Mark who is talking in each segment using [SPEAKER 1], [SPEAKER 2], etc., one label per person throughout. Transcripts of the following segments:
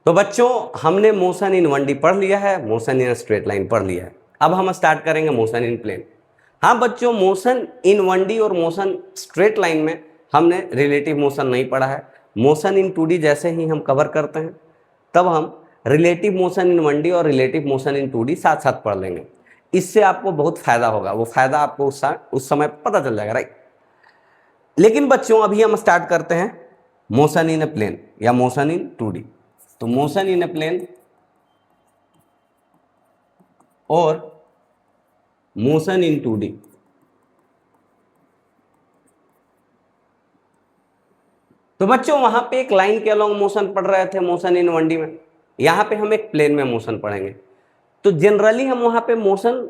[SPEAKER 1] तो बच्चों हमने मोशन इन 1D पढ़ लिया है, मोशन इन स्ट्रेट लाइन पढ़ लिया है। अब हम स्टार्ट करेंगे मोशन इन प्लेन। हाँ बच्चों, मोशन इन 1D और मोशन स्ट्रेट लाइन में हमने रिलेटिव मोशन नहीं पढ़ा है। मोशन इन 2D जैसे ही हम कवर करते हैं तब हम रिलेटिव मोशन इन 1D और रिलेटिव मोशन इन 2D साथ साथ पढ़ लेंगे। इससे आपको बहुत फायदा होगा, वो फायदा आपको उस समय पता चल जाएगा, राइट। लेकिन बच्चों अभी हम स्टार्ट करते हैं मोशन इन ए प्लेन या मोशन इन 2D। तो मोशन इन ए प्लेन और मोशन इन 2D। तो बच्चों वहां पे एक लाइन के अलोंग मोशन पढ़ रहे थे मोशन इन 1D में, यहां पे हम एक प्लेन में मोशन पढ़ेंगे। तो जनरली हम वहां पे मोशन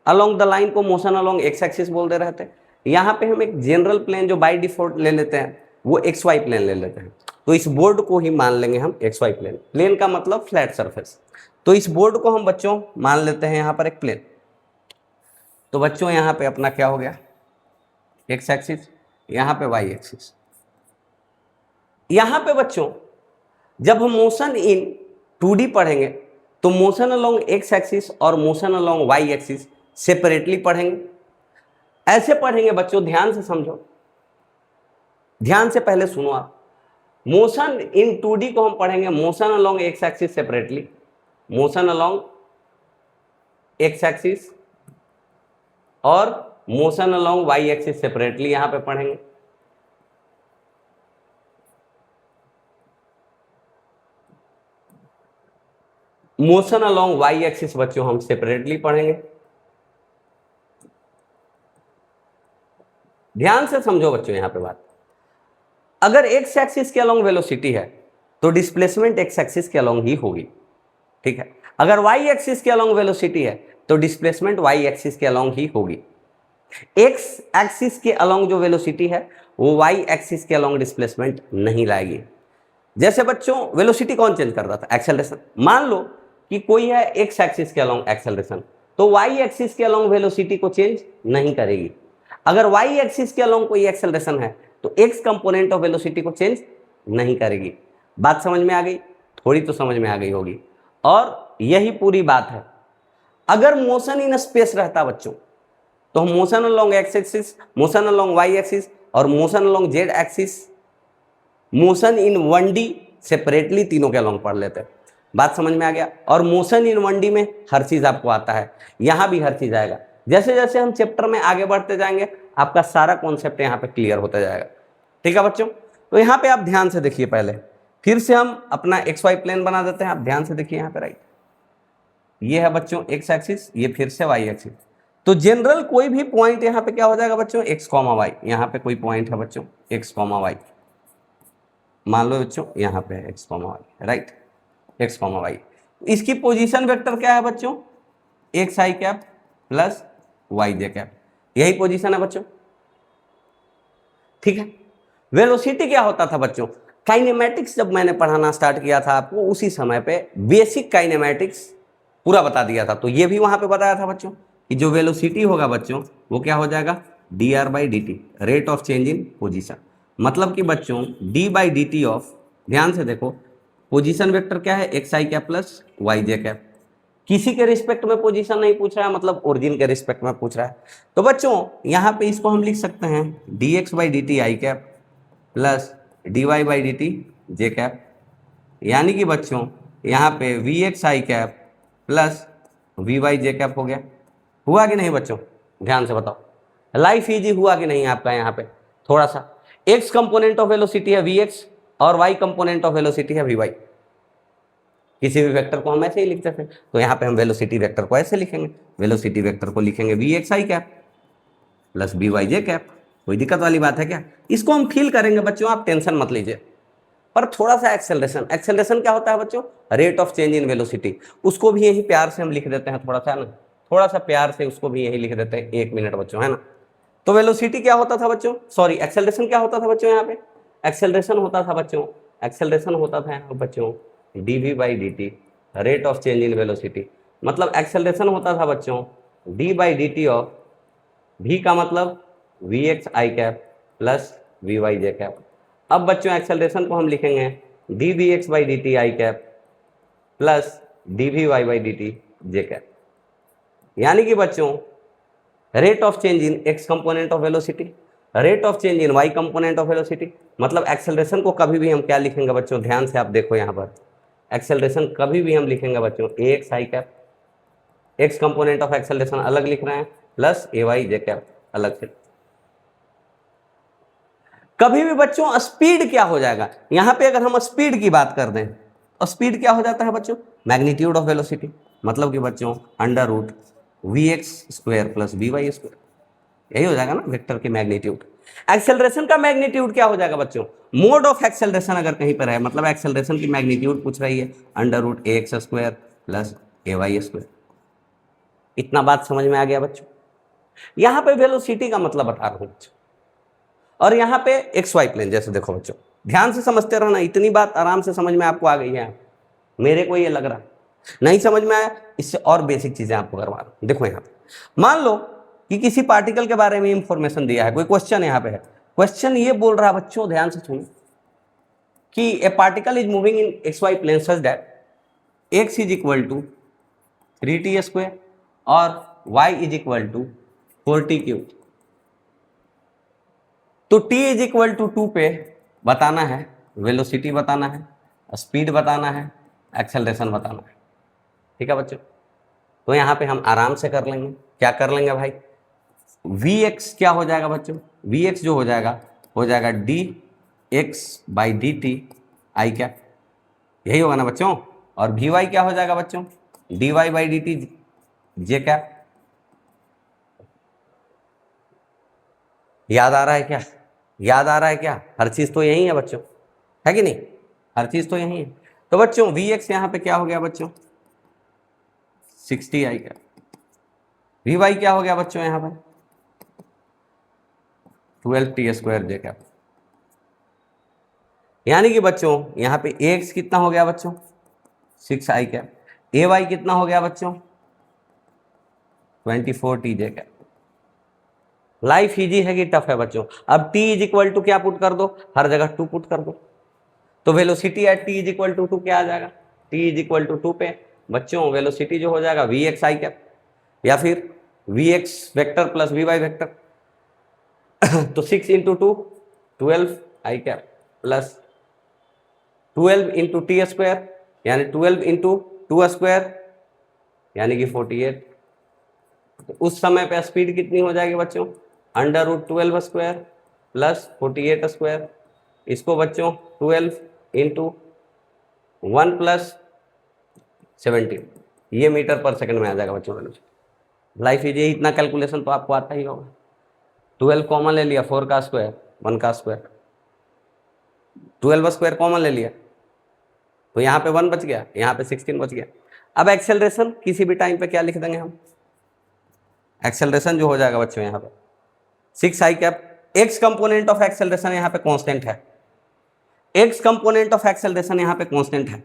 [SPEAKER 1] अलोंग द लाइन को मोशन अलोंग एक्स एक्सिस बोल दे रहे थे। यहां पे हम एक जनरल प्लेन जो बाय डिफॉल्ट ले लेते हैं वो एक्स वाई प्लेन ले लेते हैं। तो इस बोर्ड को ही मान लेंगे हम एक्स वाई प्लेन। प्लेन का मतलब फ्लैट सरफेस। तो इस बोर्ड को हम बच्चों मान लेते हैं यहां पर एक प्लेन। तो बच्चों यहां पे अपना क्या हो गया, एक्स एक्सिस, यहां पे वाई एक्सिस। यहां पे बच्चों जब हम मोशन इन 2D पढ़ेंगे तो मोशन अलोंग एक्स एक्सिस और motion along Y axis separately पढ़ेंगे। ऐसे पढ़ेंगे बच्चों, ध्यान से समझो, ध्यान से पहले सुनो आप। मोशन इन 2D को हम पढ़ेंगे motion along x axis separately, motion along x axis और motion along Y axis separately यहां पे पढ़ेंगे। मोशन अलोंग वाई एक्सिस बच्चों हम सेपरेटली पढ़ेंगे। ध्यान से समझो बच्चों यहां पे बात। अगर एक्स एक्सिस के अलोंग वेलोसिटी है तो डिस्प्लेसमेंट एक्स एक्सिस के अलोंग ही होगी, ठीक है। अगर वाई एक्सिस के अलोंग वेलोसिटी है तो डिस्प्लेसमेंट वाई एक्सिस के अलोंग ही होगी। एक्स एक्सिस के अलोंग जो वेलोसिटी है वो वाई एक्सिस के अलोंग डिस्प्लेसमेंट नहीं लाएगी। जैसे बच्चों वेलोसिटी कौन चेंज कर रहा था, एक्सेलरेशन। मान लो कि कोई है एक्स एक्सिस के अलोंग एक्सेलरेशन, तो वाई एक्सिस के अलोंग वेलोसिटी को चेंज नहीं करेगी। अगर वाई एक्सिस के अलोंग कोई एक्सेलरेशन है तो एक्स कंपोनेंट ऑफ वेलोसिटी को चेंज नहीं करेगी। बात समझ में आ गई? थोड़ी तो समझ में आ गई होगी। और यही पूरी बात है। अगर मोशन इन स्पेस रहता बच्चों तो हम motion along x axis, motion along Y axis और motion along Z axis, motion in 1D separately तीनों के अलोंग पढ़ लेते। बात समझ में आ गया? और मोशन इन 1D में हर चीज आपको आता है, यहां भी हर चीज आएगा। जैसे जैसे हम चैप्टर में आगे बढ़ते जाएंगे आपका सारा कॉन्सेप्ट यहाँ पे क्लियर होता जाएगा, ठीक है बच्चों। तो यहाँ पे आप ध्यान से देखिए, पहले फिर से हम अपना एक्स वाई प्लेन बना देते हैं। आप ध्यान से देखिए यहाँ पे, राइट। ये है बच्चों एक्स एक्सिस, ये फिर से वाई एक्सिस। तो जनरल कोई भी पॉइंट यहाँ पे क्या हो जाएगा बच्चों, एक्स कॉमा वाई। यहाँ पे कोई पॉइंट है बच्चों एक्स कॉमा वाई, मान लो बच्चों यहाँ पे X comma Y, right, X comma Y. इसकी पोजीशन वेक्टर क्या है बच्चों, एक्स आई कैप प्लस वाई जे कैप, यही पोजीशन है बच्चों, ठीक है। वेलोसिटी क्या होता था बच्चों, काइनेमेटिक्स जब मैंने पढ़ाना स्टार्ट किया था आपको उसी समय पे बेसिक काइनेमेटिक्स पूरा बता दिया था। तो ये भी वहां पे बताया था बच्चों कि जो वेलोसिटी होगा बच्चों वो क्या हो जाएगा, D R by D T, rate of change in position. मतलब कि बच्चों D by D T of, ध्यान से देखो, पोजीशन वेक्टर क्या है, एक्स आई कैप प्लस वाई जे कैप। किसी के रिस्पेक्ट में पोजीशन नहीं पूछ रहा है, मतलब ओरिजिन के रिस्पेक्ट में पूछ रहा है। तो बच्चों यहाँ पे इसको हम लिख सकते हैं D x by D T I cap plus D Y by D T J cap. यानी कि बच्चों यहाँ पे V x I cap plus we Y J cap हो गया। हुआ कि नहीं बच्चों, ध्यान से बताओ, लाइफ इजी हुआ कि नहीं आपका। यहाँ पे थोड़ा सा एक्स कंपोनेंट ऑफ वेलोसिटी है वी एक्स और वाई कंपोनेंट ऑफ वेलोसिटी है वी वाई। किसी भी वेक्टर को हम ऐसे ही लिखते थे, तो यहाँ पे हम वेलोसिटी वेक्टर को ऐसे लिखेंगे, वेलोसिटी वेक्टर को लिखेंगे वी एक्स आई कैप प्लस बी वाई जे कैप। कोई दिक्कत वाली बात है क्या? इसको हम फील करेंगे बच्चों, आप टेंशन मत लीजिए। पर थोड़ा सा एक्सेलरेशन, एक्सेलरेशन क्या होता है बच्चों, rate of change in velocity, उसको भी यही प्यार से हम लिख देते हैं, थोड़ा सा ना, थोड़ा सा प्यार से उसको भी यही लिख देते हैं, 1 मिनट बच्चों, है ना। तो वेलोसिटी क्या होता था बच्चों, सॉरी एक्सेलरेशन क्या होता था बच्चों, यहाँ पे एक्सेलरेशन होता था बच्चों, एक्सेलरेशन होता था यहाँ बच्चों D V by D T, rate of change in velocity. मतलब एक्सेलरेशन होता था बच्चों D by D T of, V का मतलब we x I cap plus we Y J cap. अब बच्चों एक्सेलरेशन को हम लिखेंगे D we x by D T I cap plus dvy by dt J cap. यानी कि बच्चों rate of change in x component of velocity, rate of change in y component of velocity, मतलब acceleration को कभी भी हम क्या लिखेंगे बच्चों, ध्यान से आप देखो यहाँ पर, एक्सेलरेशन कभी भी हम लिखेंगे बच्चों ax i cap, x component of acceleration अलग लिख रहे हैं, प्लस ay जे कैप अलग से। कभी भी बच्चों स्पीड क्या हो जाएगा, यहां पे अगर हम स्पीड की बात कर दें तो स्पीड क्या हो जाता है बच्चों, मैग्नीट्यूड ऑफ वेलोसिटी, मतलब कि बच्चों under root V X square plus B Y square, यही हो जाएगा ना वेक्टर की मैग्नीट्यूड। एक्सेलरेशन का मैग्नीट्यूड क्या हो जाएगा बच्चों, मोड ऑफ एक्सेलरेशन अगर कहीं पर है, मतलब एक्सेलरेशन की मैग्नीट्यूड पूछ रही है, अंडर रूट ए एक्स स्क्वायर प्लस ए वाई स्क्वायर। इतना बात समझ में आ गया बच्चों। यहां पे वेलोसिटी का मतलब बता रहा हूं बच्चों, और यहाँ पे एक्स वाई प्लेन, जैसे देखो बच्चों ध्यान से समझते रहना, इतनी बात आराम से समझ में आपको आ गई है, मेरे को ये लग रहा नहीं समझ में आया, इससे और बेसिक चीजें आपको करवा रहा हूं। देखो यहाँ पे मान लो कि किसी पार्टिकल के बारे में इंफॉर्मेशन दिया है, कोई क्वेश्चन यहाँ पे है, क्वेश्चन ये बोल रहा है बच्चों, ध्यान से सुनो, कि a particle is moving in X Y plane such that X is equal to 3t square और y is equal to 4t cube. तो t इज इक्वल टू 2 पे बताना है, वेलोसिटी बताना है, स्पीड बताना है, एक्सेलरेशन बताना है। ठीक है बच्चों, तो यहाँ पे हम आराम से कर लेंगे, क्या कर लेंगे भाई, vx क्या हो जाएगा बच्चों, vx जो हो जाएगा dx बाई dt आई क्या, यही होगा ना बच्चों, और vy क्या हो जाएगा बच्चों, dy बाई dt जे क्या। याद आ रहा है क्या, याद आ रहा है क्या, हर चीज तो यही है बच्चों, है कि नहीं, हर चीज तो यही है। तो बच्चों vx यहाँ पे क्या हो गया बच्चों 60 आई क्या, vy क्या हो गया बच्चों यहाँ पर 12t स्क्वायर जे क्या। यानी कि बच्चों यहाँ पे ax कितना हो गया बच्चों 6 आई क्या, ay कितना हो गया बच्चों 24t जे क्या। लाइफ इजी है कि टफ है बच्चों, अब t इज इक्वल टू क्या पुट कर दो, हर जगह 2 पुट कर दो, तो velocity at t is equal to 2 क्या आ जाएगा, t इज इक्वल टू 2 पे बच्चों वेलोसिटी जो हो जाएगा vx आई कैप, या फिर vx vector plus vy vector तो 6 into 2 12 I cap plus 12 into T square, यानी 12 इंटू 2 स्क्वायर यानी कि 48। तो उस समय पे स्पीड कितनी हो जाएगी बच्चों, under root 12 square plus 48 square, इसको बच्चों 12 इंटू 1 प्लस 17, ये मीटर पर सेकंड में आ जाएगा बच्चों। लाइफ इजी, इतना कैलकुलेशन तो आपको आता ही होगा। 12 कॉमन ले लिया, 4 का स्क्वायर 1 का स्क्वायर, 12 स्क्वायर कॉमन ले लिया, तो यहाँ पे 1 बच गया, यहाँ पे 16 बच गया। अब एक्सेलरेशन किसी भी टाइम पे क्या लिख देंगे हम, एक्सेलरेशन जो हो जाएगा बच्चों यहाँ पे 6 I cap, X component of acceleration यहाँ पे कांस्टेंट है, एक्स कंपोनेंट ऑफ एक्सेलरेशन यहाँ पे कांस्टेंट है,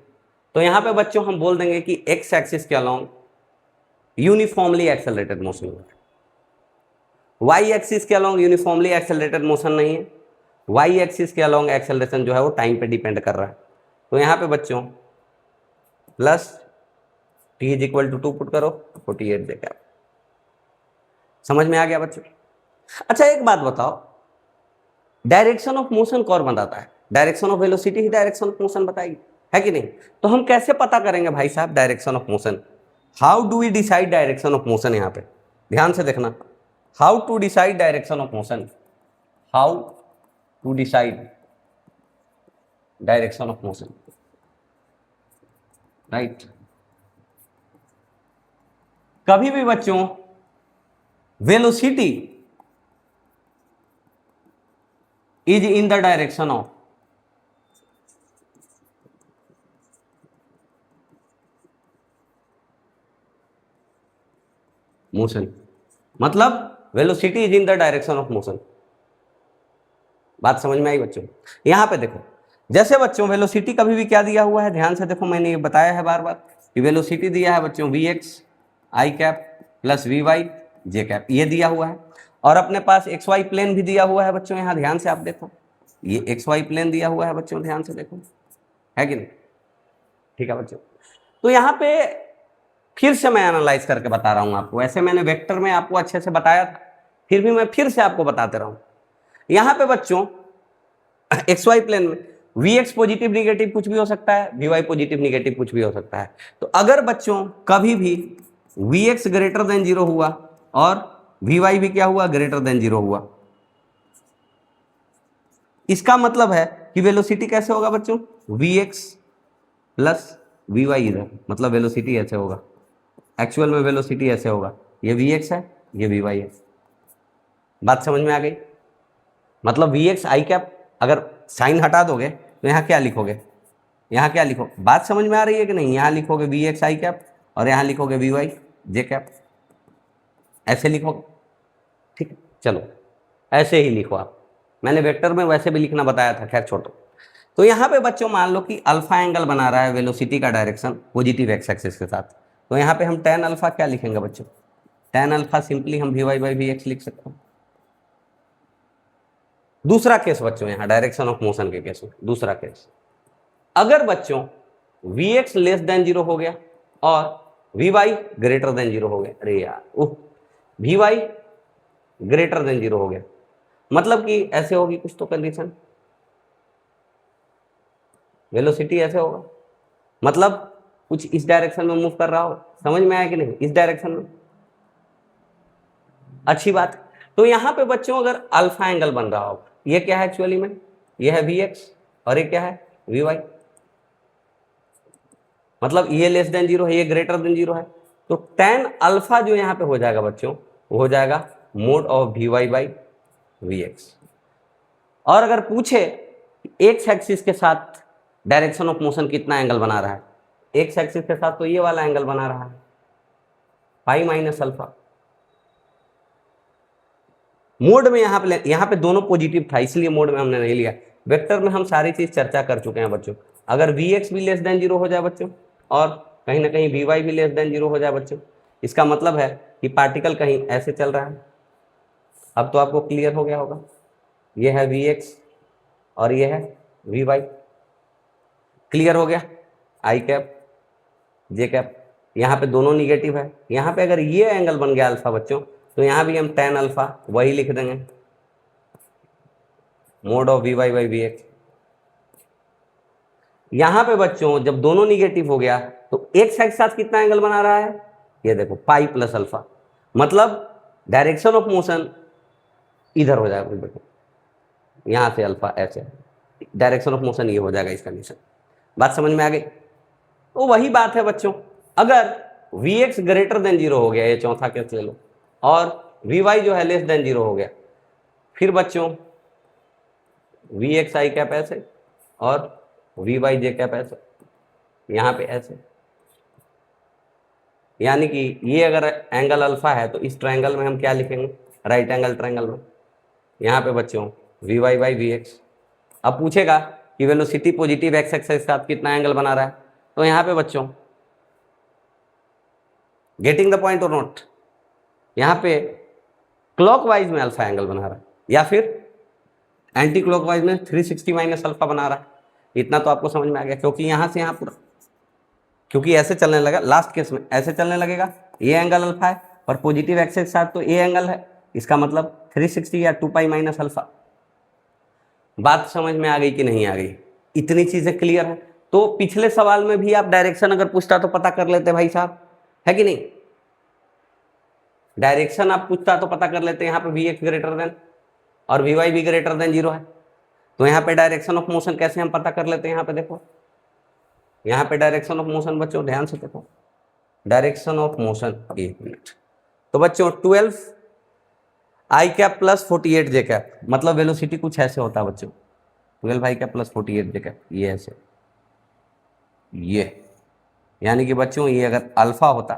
[SPEAKER 1] तो यहाँ पे बच्चों हम बोल देंगे कि एक्स एक्सिस के अलोंग यूनिफॉर्मली एक्सेलरेटेड मोशन है, वाई एक्सिस के अलोंग यूनिफॉर्मली एक्सेलरेटेड मोशन नहीं है, वाई एक्सिस के अलोंग एक्सेलरेशन जो है वो टाइम पे डिपेंड कर रहा है। तो यहाँ पे बच्चों plus T is equal to 2 put करो 48 देगा। समझ में आ गया बच्चों। अच्छा एक बात बताओ, डायरेक्शन ऑफ मोशन कौन बताता है, direction of velocity he direction of motion बताएगी, है कि नहीं। तो हम कैसे पता करेंगे भाई साहब direction of motion, how do we decide direction of motion, यहाँ पे ध्यान से देखना, how to decide direction of motion, how to decide direction of motion, right. कभी भी बच्चों velocity is in the direction of motion, मतलब velocity is in the direction of motion. बात समझ में आई बच्चों। यहां पे देखो, जैसे बच्चों वेलोसिटी कभी भी क्या दिया हुआ है, ध्यान से देखो, मैंने ये बताया है बार बार कि वेलोसिटी दिया है बच्चों V x I cap plus we Y J cap, ये दिया हुआ है, और अपने पास एक्स वाई प्लेन भी दिया हुआ है बच्चों। यहाँ ध्यान से आप देखो, ये एक्स वाई प्लेन दिया हुआ है बच्चों, ध्यान से देखो, है कि नहीं। ठीक है बच्चों, तो यहाँ पे फिर से मैं एनालाइज करके बता रहा हूँ आपको। ऐसे मैंने वेक्टर में आपको अच्छे से बताया था, फिर भी मैं फिर से आपको बताते रहा हूँ। यहाँ पे बच्चों एक्स वाई प्लेन में वी एक्स पॉजिटिव निगेटिव कुछ भी हो सकता है, वी वाई पॉजिटिव निगेटिव कुछ भी हो सकता है। तो अगर बच्चों कभी भी we X greater than zero हुआ और वी वाई भी क्या हुआ, ग्रेटर देन जीरो हुआ, इसका मतलब है कि वेलोसिटी कैसे होगा बच्चों, V X plus we Y इधर, मतलब वेलोसिटी ऐसे होगा। एक्चुअल में वेलोसिटी ऐसे होगा, ये वी एक्स है, ये वी वाई है। बात समझ में आ गई? मतलब वी एक्स आई कैप, अगर साइन हटा दोगे तो यहाँ क्या लिखोगे, यहाँ क्या लिखो, बात समझ में आ रही है कि नहीं? यहाँ लिखोगे वी एक्स आई कैप और यहाँ लिखोगे वी वाई जे कैप, ऐसे लिखोगे। ठीक है, चलो ऐसे ही लिखो आप। मैंने वेक्टर में वैसे भी लिखना बताया था, खैर छोड़ो। तो यहाँ पे बच्चों मान लो कि अल्फा एंगल बना रहा है वेलोसिटी का डायरेक्शन पॉजिटिव एक्स एक्सिस के साथ, तो यहाँ पे हम टेन अल्फा क्या लिखेंगे बच्चों, टेन अल्फा सिंपली हम V Y by we X लिख सकते हैं। दूसरा केस बच्चों, यहाँ डायरेक्शन ऑफ मोशन के केस में दूसरा केस, अगर बच्चों V X less than zero हो गया और V Y greater than zero हो गया, अरे यार V Y greater than zero हो गया, मतलब कि ऐसे होगी कुछ तो कंडीशन, वेलोसिटी ऐसे होगा, मतलब कुछ इस डायरेक्शन में मूव कर रहा हो, समझ में आया कि नहीं? इस डायरेक्शन में, अच्छी बात। तो यहां पे बच्चों अगर अल्फा एंगल बन रहा हो, ये क्या है एक्चुअली में, ये है वी एक्स और ये क्या है वी वाई, मतलब ये लेस देन जीरो है, ये ग्रेटर देन जीरो है, तो टेन अल्फा जो यहाँ पे हो जाएगा बच्चों, वो हो जाएगा mod of we Y by we x. और अगर पूछे एक्स एक्सिस के साथ डायरेक्शन ऑफ मोशन कितना एंगल बना रहा है, एक्स एक्सिस के साथ तो ये वाला एंगल बना रहा है पाई माइनस अल्फा। मोड में यहाँ पे दोनों पॉजिटिव था, इसलिए मोड में हमने नहीं लिया। वेक्टर में हम सारी चीज चर्चा कर चुके हैं बच्चों। अगर वी एक्स भी लेस देन जीरो हो जाए बच्चों और कहीं ना कहीं वी वाई भी लेस देन जीरो हो जाए बच्चों, इसका मतलब है कि पार्टिकल कहीं ऐसे चल रहा है। अब तो आपको क्लियर हो गया होगा, ये है वी एक्स और ये है वी वाई, क्लियर हो गया, आई कैप जे कैप, यहाँ पे दोनों निगेटिव है। यहाँ पे अगर ये एंगल बन गया अल्फा बच्चों, तो यहाँ भी हम टेन अल्फा वही लिख देंगे, mod of we Y by we X. यहाँ पे बच्चों जब दोनों निगेटिव हो गया तो एक्स के साथ कितना एंगल बना रहा है, ये देखो पाई प्लस अल्फा, मतलब डायरेक्शन ऑफ मोशन इधर हो जाएगा, देखो यहाँ से अल्फा ऐसे, डायरेक्शन ऑफ मोशन ये हो जाएगा इस कंडीशन। बात समझ में आ गई? तो वही बात है बच्चों, अगर V X greater than zero हो गया, ये चौथा केस ले लो, और वी वाई जो है लेस देन जीरो हो गया, फिर बच्चों वी एक्स आई कैप ऐसे और वी वाई जे कैप ऐसे, यहाँ पे ऐसे, यानी कि ये अगर एंगल अल्फा है तो इस ट्रायंगल में हम क्या लिखेंगे, राइट एंगल ट्रायंगल में, यहाँ पे बच्चों we Y by we X. अब पूछेगा कि वेलोसिटी पॉजिटिव एक्स एक्सिस के साथ कितना एंगल बना रहा है, तो यहाँ पे बच्चों गेटिंग द पॉइंट और नोट, यहाँ पे क्लॉकवाइज में अल्फा एंगल बना रहा है या फिर एंटी क्लॉकवाइज में 360 माइनस अल्फा बना रहा है। इतना तो आपको समझ में आ गया, क्योंकि यहाँ से यहाँ पूरा, क्योंकि ऐसे चलने लगा, लास्ट केस में ऐसे चलने लगेगा, ये एंगल अल्फा है और पॉजिटिव एक्स के साथ तो ये एंगल है, इसका मतलब 360 या 2 पाई माइनस अल्फा। बात समझ में आ गई कि नहीं आ गई? इतनी चीजें क्लियर है। तो पिछले सवाल में भी आप डायरेक्शन अगर पूछता तो पता कर लेते भाई साहब, है कि नहीं? डायरेक्शन आप पूछता तो पता कर लेते, यहाँ पे वी एक्स ग्रेटर देन और वी वाई भी ग्रेटर देन जीरो है, तो यहाँ पे डायरेक्शन ऑफ मोशन कैसे हम पता कर लेते हैं? यहाँ पे देखो, यहाँ पे डायरेक्शन ऑफ मोशन बच्चों ध्यान से देखो, डायरेक्शन ऑफ मोशन, एक मिनट, तो बच्चों 12 I cap plus 48 J cap, मतलब वेलोसिटी कुछ ऐसे होता है बच्चों, 12 I cap plus 48 J cap, ये ऐसे, ये यानी कि बच्चों ये अगर अल्फा होता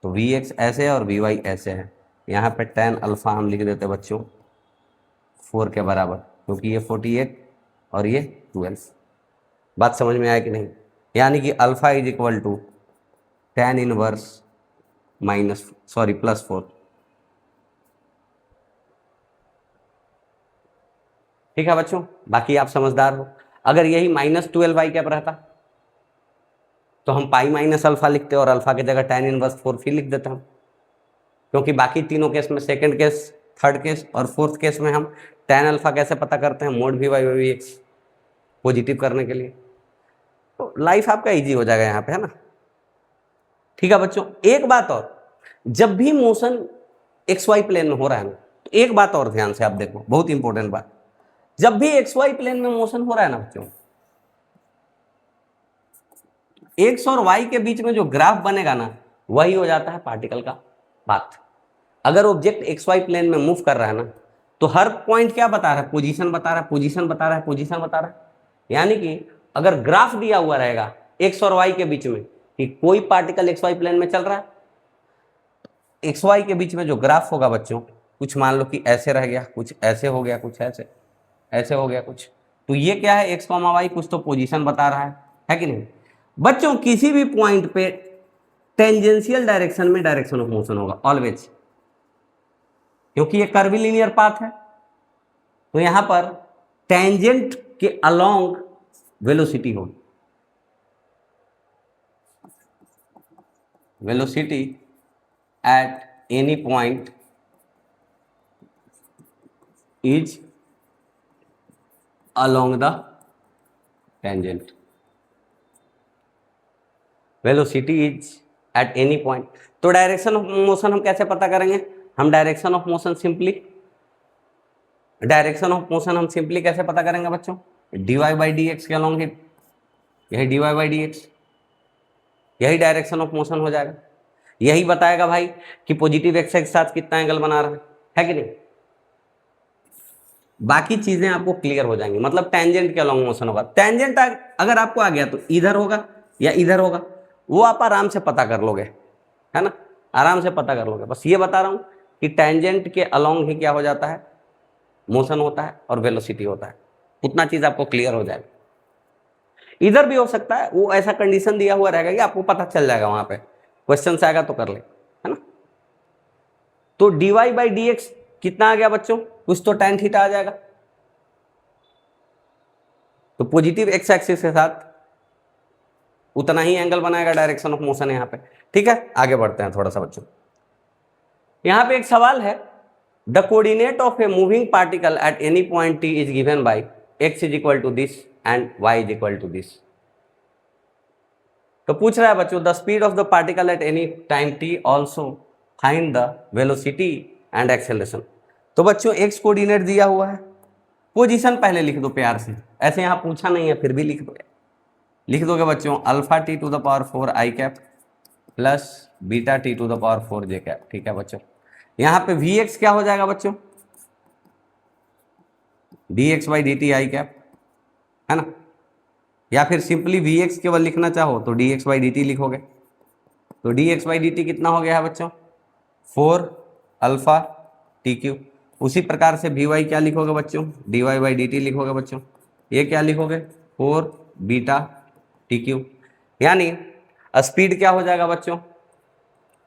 [SPEAKER 1] तो वी एक्स ऐसे और वी वाई ऐसे है, यहाँ पे टेन अल्फा हम लिख देते बच्चों 4 के बराबर, क्योंकि ये 48 और ये 12। बात समझ में आया कि नहीं? यानी कि alpha is equal to tan inverse minus sorry plus 4। ठीक है बच्चों, बाकी आप समझदार हो। अगर यही -12 आई कैप रहता तो हम पाई माइनस अल्फा लिखते हैं और अल्फा की जगह tan इनवर्स 4 लिख देते हैं हम, क्योंकि बाकी तीनों केस में, सेकंड केस, थर्ड केस और फोर्थ केस में हम tan अल्फा कैसे पता करते हैं, mod V Y V X positive करने के लिए। तो लाइफ आपका इजी हो जाएगा यहाँ पे, है ना। ठीक है बच्चों, एक बात और, जब भी मोशन एक्स वाई प्लेन में हो रहा है ना, तो एक बात और ध्यान से आप देखो, बहुत इंपॉर्टेंट बात, जब भी एक्स वाई प्लेन में मोशन हो रहा है ना बच्चों, एक्स और वाई के बीच में जो ग्राफ बनेगा ना, वही हो जाता है पार्टिकल का पाथ। अगर ऑब्जेक्ट एक्स वाई प्लेन में मूव कर रहा है ना, तो हर पॉइंट क्या बता रहा है, पोजीशन बता रहा है, पोजीशन बता रहा है, पोजीशन बता रहा है। यानी कि अगर ग्राफ दिया हुआ रहेगा एक्स और वाई के बीच में कि कोई पार्टिकल एक्स वाई प्लेन में चल रहा है, एक्स वाई के बीच में जो ग्राफ होगा बच्चों, कुछ मान लो कि ऐसे रह गया, कुछ ऐसे हो गया, कुछ ऐसे ऐसे हो गया कुछ, तो ये क्या है, एक्स कॉमा वाई, कुछ तो पोजीशन बता रहा है कि नहीं बच्चों। किसी भी पॉइंट पे टेंजेंशियल डायरेक्शन में डायरेक्शन ऑफ मोशन होगा ऑलवेज, क्योंकि ये कर्वीलिनियर पाथ है, तो यहां पर टेंजेंट के अलोंग वेलोसिटी होगी, velocity at any point is along the tangent, velocity is eight any point. तो डायरेक्शन ऑफ मोशन हम कैसे पता करेंगे, हम डायरेक्शन ऑफ मोशन सिंपली कैसे पता करेंगे बच्चों, dy बाई डी एक्स के अलोंग ही, यही dy बाई डी एक्स, यही डायरेक्शन ऑफ मोशन हो जाएगा, यही बताएगा भाई कि पॉजिटिव एक्स के साथ कितना एंगल बना रहा है कि नहीं। बाकी चीजें आपको क्लियर हो जाएंगी, मतलब टेंजेंट के अलोंग मोशन होगा, टेंजेंट अगर आपको आ गया तो इधर होगा या इधर होगा, वो आप आराम से पता कर लोगे, है ना, आराम से पता कर लोगे। बस ये बता रहा हूं कि टेंजेंट के अलोंग ही क्या हो जाता है, मोशन होता है और वेलोसिटी होता है, उतना चीज आपको क्लियर हो जाएगा। इधर भी हो सकता है, वो ऐसा कंडीशन दिया हुआ रहेगा कि आपको पता चल जाएगा, वहां पे क्वेश्चन आएगा तो कर ले, है ना। तो dy बाई डी एक्स कितना आ गया बच्चों, कुछ तो tan थीटा आ जाएगा, तो पॉजिटिव एक्स एक्सिस के साथ उतना ही एंगल बनाएगा डायरेक्शन ऑफ मोशन यहाँ पे। ठीक है, आगे बढ़ते हैं थोड़ा सा बच्चों। यहाँ पे एक सवाल है, the coordinate of a moving particle at any point t is given by x is equal to this and y is equal to this. तो पूछ रहा है बच्चों, the speed of the particle at any time t also find the velocity and acceleration. तो बच्चों x coordinate दिया हुआ है, पोजीशन पहले लिख दो प्यार से, ऐसे यहाँ पूछा नहीं है फिर भी लिख दोगे बच्चों, alpha T to the power 4 I cap plus beta T to the power 4 J cap. ठीक है बच्चों, यहाँ पे वी एक्स क्या हो जाएगा बच्चों, D x by D T I cap, है ना, या फिर सिंपली वी एक्स केवल लिखना चाहो तो D x by D T लिखोगे, तो D x by D T कितना हो गया है बच्चों, 4 अल्फा टी क्यू। उसी प्रकार से वी वाई क्या लिखोगे बच्चों, D Y by D T लिखोगे बच्चों, ये क्या लिखोगे, 4 बीटा टी क्यू। यानी स्पीड क्या हो जाएगा बच्चों,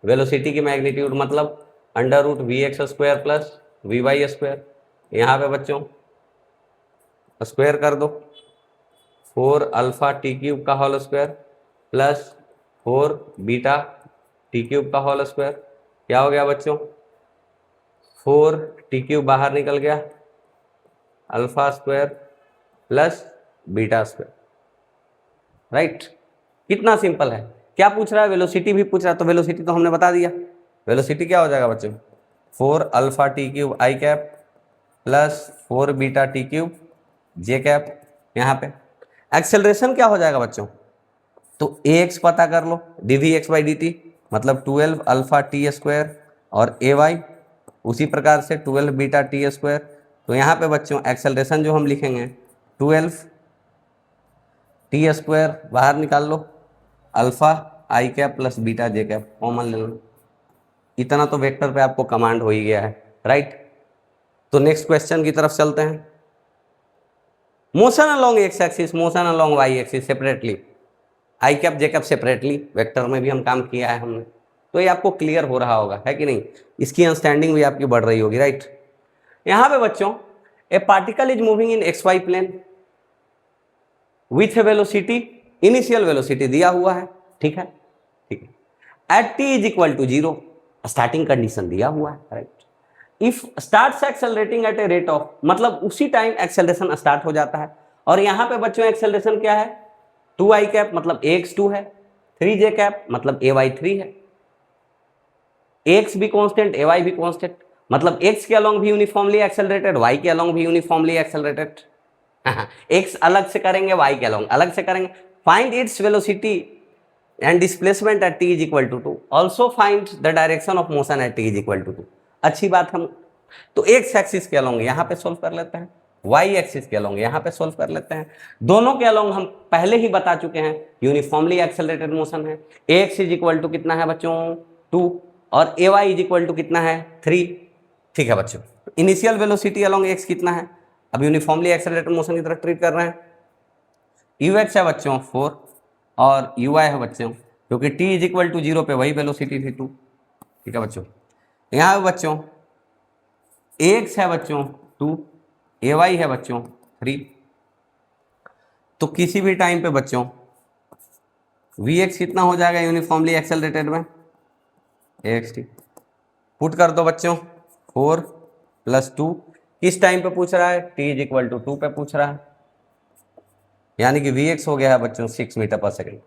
[SPEAKER 1] वेलोसिटी की मैग्नीट्यूड मतलब under root V X square plus we Y square, यहाँ पे बच्चों स्क्वायर कर दो, 4 अल्फा टी क्यूब का whole square plus 4 beta T cube का होल स्क्वायर, क्या हो गया बच्चों, 4 टी क्यूब बाहर निकल गया, alpha square plus beta square, right. कितना सिंपल है। क्या पूछ रहा है, वेलोसिटी भी पूछ रहा है, तो वेलोसिटी तो हमने बता दिया, वेलोसिटी क्या हो जाएगा बच्चों, 4 alpha T cube I cap plus 4 beta T cube J cap. यहाँ पे एक्सेलरेशन क्या हो जाएगा बच्चों, तो ए एक्स पता कर लो, D we x by D T मतलब 12 अल्फा टी स्क्वायर और ए वाई उसी प्रकार से 12 बीटा टी स्क्वायर। तो यहाँ पे बच्चों एक्सेलरेशन जो हम लिखेंगे 12 टी स्क्वायर बाहर निकाल लो, अल्फा आई कैप प्लस बीटा जे कैप कॉमन ले लो, इतना तो वेक्टर पे आपको कमांड हो ही गया है, राइट। तो नेक्स्ट क्वेश्चन की तरफ चलते हैं। Motion along x axis, motion along Y axis separately, I cap J cap separately, vector में भी हम काम किया है हमने, तो ये आपको क्लियर हो रहा होगा, है कि नहीं, इसकी अंडरस्टैंडिंग भी आपकी बढ़ रही होगी, राइट। यहाँ पे बच्चों a particle is moving in X Y plane with a velocity, initial velocity दिया हुआ है ठीक है, ठीक है। At T is equal to 0, starting condition दिया हुआ है, right. If starts accelerating at a rate of, मतलब उसी टाइम एक्सेलरेशन स्टार्ट हो जाता है। और यहां पे बच्चों एक्सेलरेशन क्या है, 2i कैप मतलब ax2 है, 3j कैप मतलब ay3 है, ax भी कांस्टेंट ay भी कांस्टेंट, मतलब x के अलोंग भी यूनिफॉर्मली एक्सेलरेटेड, y के अलोंग भी यूनिफॉर्मली एक्सेलरेटेड। x अलग से करेंगे, y के अलोंग अलग से करेंगे। Find its velocity and displacement at t is equal to 2, also find the direction of motion at t is equal to 2। अच्छी बात, हम तो x एक्सिस के अलोंग यहाँ पे सोल्व कर लेते हैं, y एक्सिस के अलोंग यहाँ पे सोल्व कर लेते हैं। दोनों के अलोंग हम पहले ही बता चुके हैं यूनिफॉर्मली एक्सेलरेटेड मोशन है। ax इज इक्वल टू कितना है बच्चों 2, और ay इज इक्वल टू कितना है 3। ठीक है बच्चों, इनिशियल वेलोसिटी अलोंग x कितना है, अब यूनिफॉर्मली एक्सेलरेटेड मोशन की तरफ ट्रीट कर रहे हैं। ux है बच्चों 4 और uy है बच्चों, क्योंकि t इज इक्वल टू 0 पे वही वेलोसिटी थी 2। ठीक है बच्चों, यहाँ बच्चों ax है बच्चों 2, ay है बच्चों 3। तो किसी भी टाइम पे बच्चों vx कितना हो जाएगा यूनिफॉर्मली एक्सेलरेटेड में, axt। पुट कर दो बच्चों 4 + 2, किस टाइम पे पूछ रहा है, t इज इक्वल टू 2 पे पूछ रहा है, यानी कि vx हो गया है बच्चों 6 मीटर पर सेकेंड।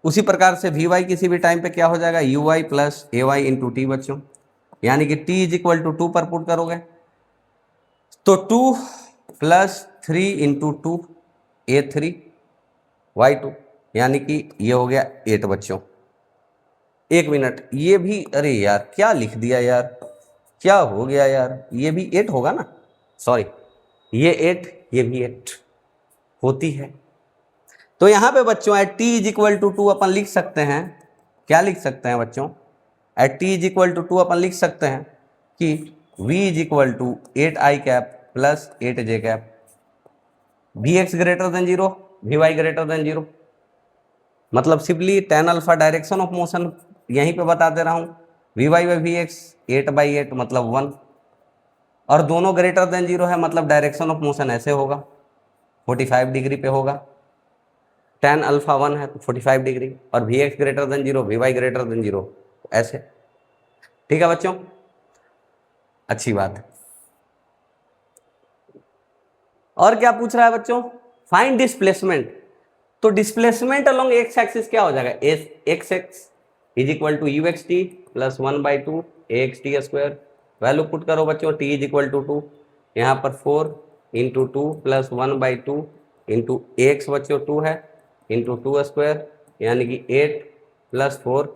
[SPEAKER 1] उसी प्रकार से vy किसी भी टाइम पे क्या हो जाएगा, uy + ay इंटू टी बच्चों, यानी कि t इज इक्वल टू 2 पर पुट करोगे तो 2 + 3 इंटू 2 a3 y2, यानी कि ये हो गया 8 बच्चों। 1 मिनट, ये भी, अरे यार क्या लिख दिया यार, क्या हो गया यार, ये भी 8 होगा ना, सॉरी ये 8, ये भी 8 होती है। तो यहां पे बच्चों at t is equal to 2 अपन लिख सकते हैं, क्या लिख सकते हैं बच्चों, at t is equal to 2 अपन लिख सकते हैं कि v is equal to 8i cap plus 8j cap, vx greater than 0, vy greater than 0, मतलब simply tan alpha direction of motion यहीं पे बता दे रहा हूं, vy बाई vx 8/8 मतलब 1, और दोनों ग्रेटर देन 0 है, मतलब डायरेक्शन ऑफ मोशन ऐसे होगा 45 डिग्री पे होगा। tan अल्फा 1 है तो 45 डिग्री, और vx greater than 0, vy greater than 0 ऐसे। ठीक है बच्चों, अच्छी बात है। और क्या पूछ रहा है बच्चों, फाइंड डिस्प्लेसमेंट। तो डिस्प्लेसमेंट अलोंग एक्स एक्सिस क्या हो जाएगा, x x is equal to u x t plus 1/2 axt²। Value put करो बच्चों, t इज इक्वल टू 2, यहाँ पर 4 इंटू 2 प्लस 1/2 इंटू एक्स बच्चों 2 है इंटू 2², यानी कि 8 + 4,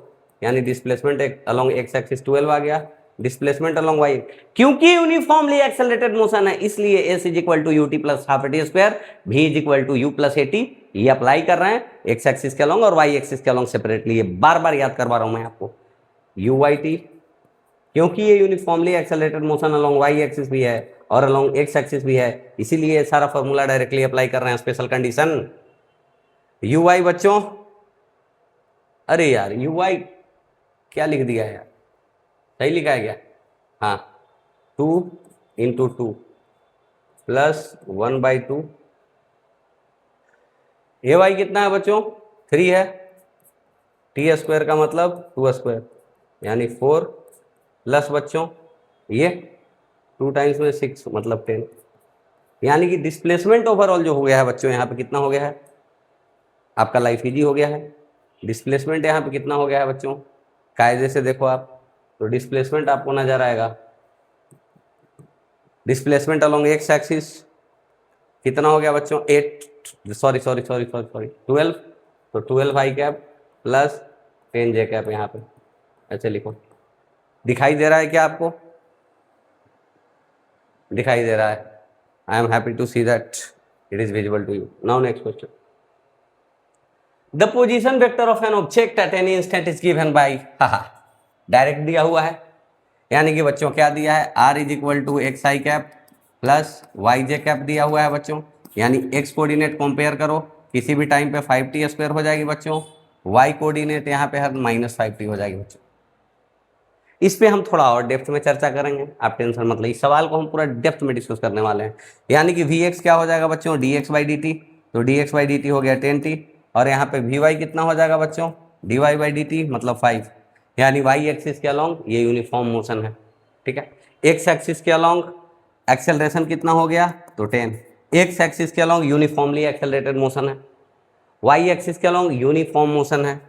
[SPEAKER 1] यानी डिस्प्लेसमेंट अलोंग एक्स एक्सिस 12 आ गया, डिस्प्लेसमेंट अलोंग वाई, क्योंकि यूनिफॉर्मली एक्सेलरेटेड मोशन है इसलिए S is equal to U T plus half A T square, V is equal to U plus A T. ये अप्लाई कर रहे हैं एक्स एक्सिस के अलोंग और वाई एक्सिस के अलोंग सेपरेटली, ये बार बार याद करवा रहा हूं मैं आपको, यू वाई टी, क्योंकि ये uniformly accelerated motion along Y axis भी है और अलोंग एक्स एक्सिस भी है, इसीलिए सारा फॉर्मूला डायरेक्टली अप्लाई कर रहे हैं स्पेशल कंडीशन। यू वाई बच्चों, अरे यार यू वाई क्या लिख दिया है यार, सही लिखा है क्या, हाँ 2 इंटू 2 प्लस 1/2, ए वाई कितना है बच्चों 3 है, t² का मतलब 2², यानी 4 प्लस बच्चों ये 2 टाइम्स में 6 मतलब 10, यानी कि डिस्प्लेसमेंट ओवरऑल जो हो गया है बच्चों यहाँ पे कितना हो गया है, आपका लाइफ इजी हो गया है। डिस्प्लेसमेंट यहाँ पे कितना हो गया है बच्चों, कायदे से देखो आप, तो डिस्प्लेसमेंट आपको नजर आएगा, डिस्प्लेसमेंट अलोंग एक्स एक्सिस कितना हो गया बच्चों 8 सॉरी 12, तो 12i cap plus 10j cap, यहाँ पे ऐसे लिखो, दिखाई दे रहा है क्या आपको, दिखाई दे रहा है, I am happy to see that it is visible to you. Now next question, the position vector of an object at any instant is given by, direct दिया हुआ है, यानी कि बच्चों क्या दिया है, r is equal to x I cap plus Y J cap दिया हुआ है बच्चों, यानी x कोऑर्डिनेट कंपेयर करो किसी भी टाइम पे 5t² हो जाएगी बच्चों, y कोऑर्डिनेट यहाँ पे है -5t हो जाएगी बच्चों। इस पे हम थोड़ा और डेप्थ में चर्चा करेंगे, आप टेंशन मतलब, इस सवाल को हम पूरा डेप्थ में डिस्कस करने वाले हैं। यानी कि vx क्या हो जाएगा बच्चों dx/dt, तो dx/dt हो गया 10t, और यहाँ पे vy कितना हो जाएगा बच्चों D Y by D T मतलब 5, यानी वाई एक्सिस के अलॉन्ग ये यूनिफॉर्म मोशन है, ठीक है। एक्स एक्सिस के अलॉन्ग एक्सेलरेशन कितना हो गया, तो 10। एक्स एक्सिस के अलॉन्ग यूनिफॉर्मली एक्सेलरेटेड मोशन है, वाई एक्सिस के अलॉन्ग यूनिफॉर्म मोशन है,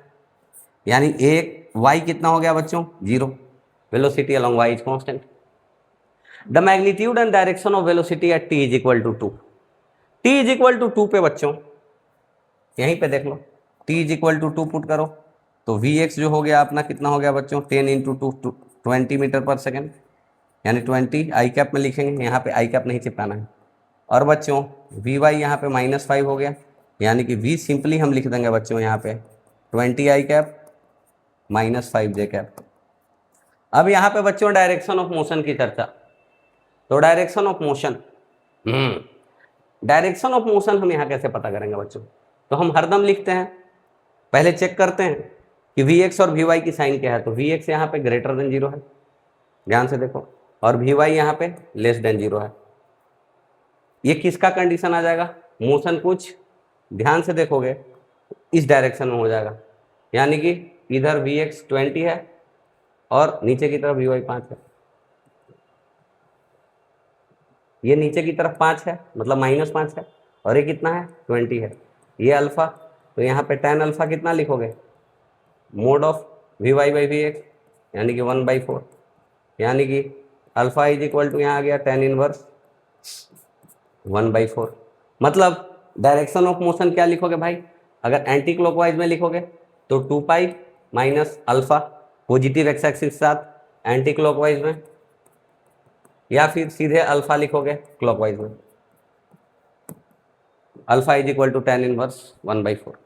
[SPEAKER 1] यानी एक वाई कितना हो गया बच्चों, 0। Velocity along y is constant. The magnitude and direction of velocity at T is equal to 2। T is equal to 2 पे बच्चों यहीं पे देख लो, T is equal to 2 put करो तो वी एक्स जो हो गया अपना कितना हो गया बच्चों, 10 इंटू 2 20 मीटर पर सेकेंड, यानी 20 आई कैप में लिखेंगे, यहाँ पे आई कैप नहीं चिपकाना है। और बच्चों वी वाई यहाँ पे -5 हो गया, यानी कि वी सिंपली हम लिख देंगे बच्चों यहाँ पे 20 आई कैप -5 जे कैप। अब यहाँ पे बच्चों डायरेक्शन ऑफ मोशन की चर्चा, तो direction of motion, direction of motion हम यहाँ कैसे पता करेंगे बच्चों, तो हम हरदम लिखते हैं, पहले चेक करते हैं कि वी एक्स और वी वाई की साइन क्या है, तो वी एक्स यहाँ पे ग्रेटर देन 0 है, ध्यान से देखो, और वी वाई यहाँ पे लेस देन 0 है। ये किसका कंडीशन आ जाएगा, मोशन कुछ ध्यान से देखोगे इस डायरेक्शन में हो जाएगा, यानी कि इधर वी एक्स 20 है और नीचे की तरफ वी वाई 5 है, ये नीचे की तरफ 5 है मतलब -5 है, और ये कितना है 20 है, ये अल्फा, तो यहाँ पे tan अल्फा कितना लिखोगे, mod of we Y by we x, यानी कि 1/4, यानी कि अल्फा इज इक्वल टू यहाँ आ गया tan इनवर्स 1/4। मतलब डायरेक्शन ऑफ मोशन क्या लिखोगे भाई, अगर एंटी क्लॉकवाइज में लिखोगे तो 2 pi minus alpha positive x axis के साथ एंटी क्लॉकवाइज में, या फिर सीधे अल्फा लिखोगे क्लॉकवाइज में, alpha is equal to tan inverse 1/4।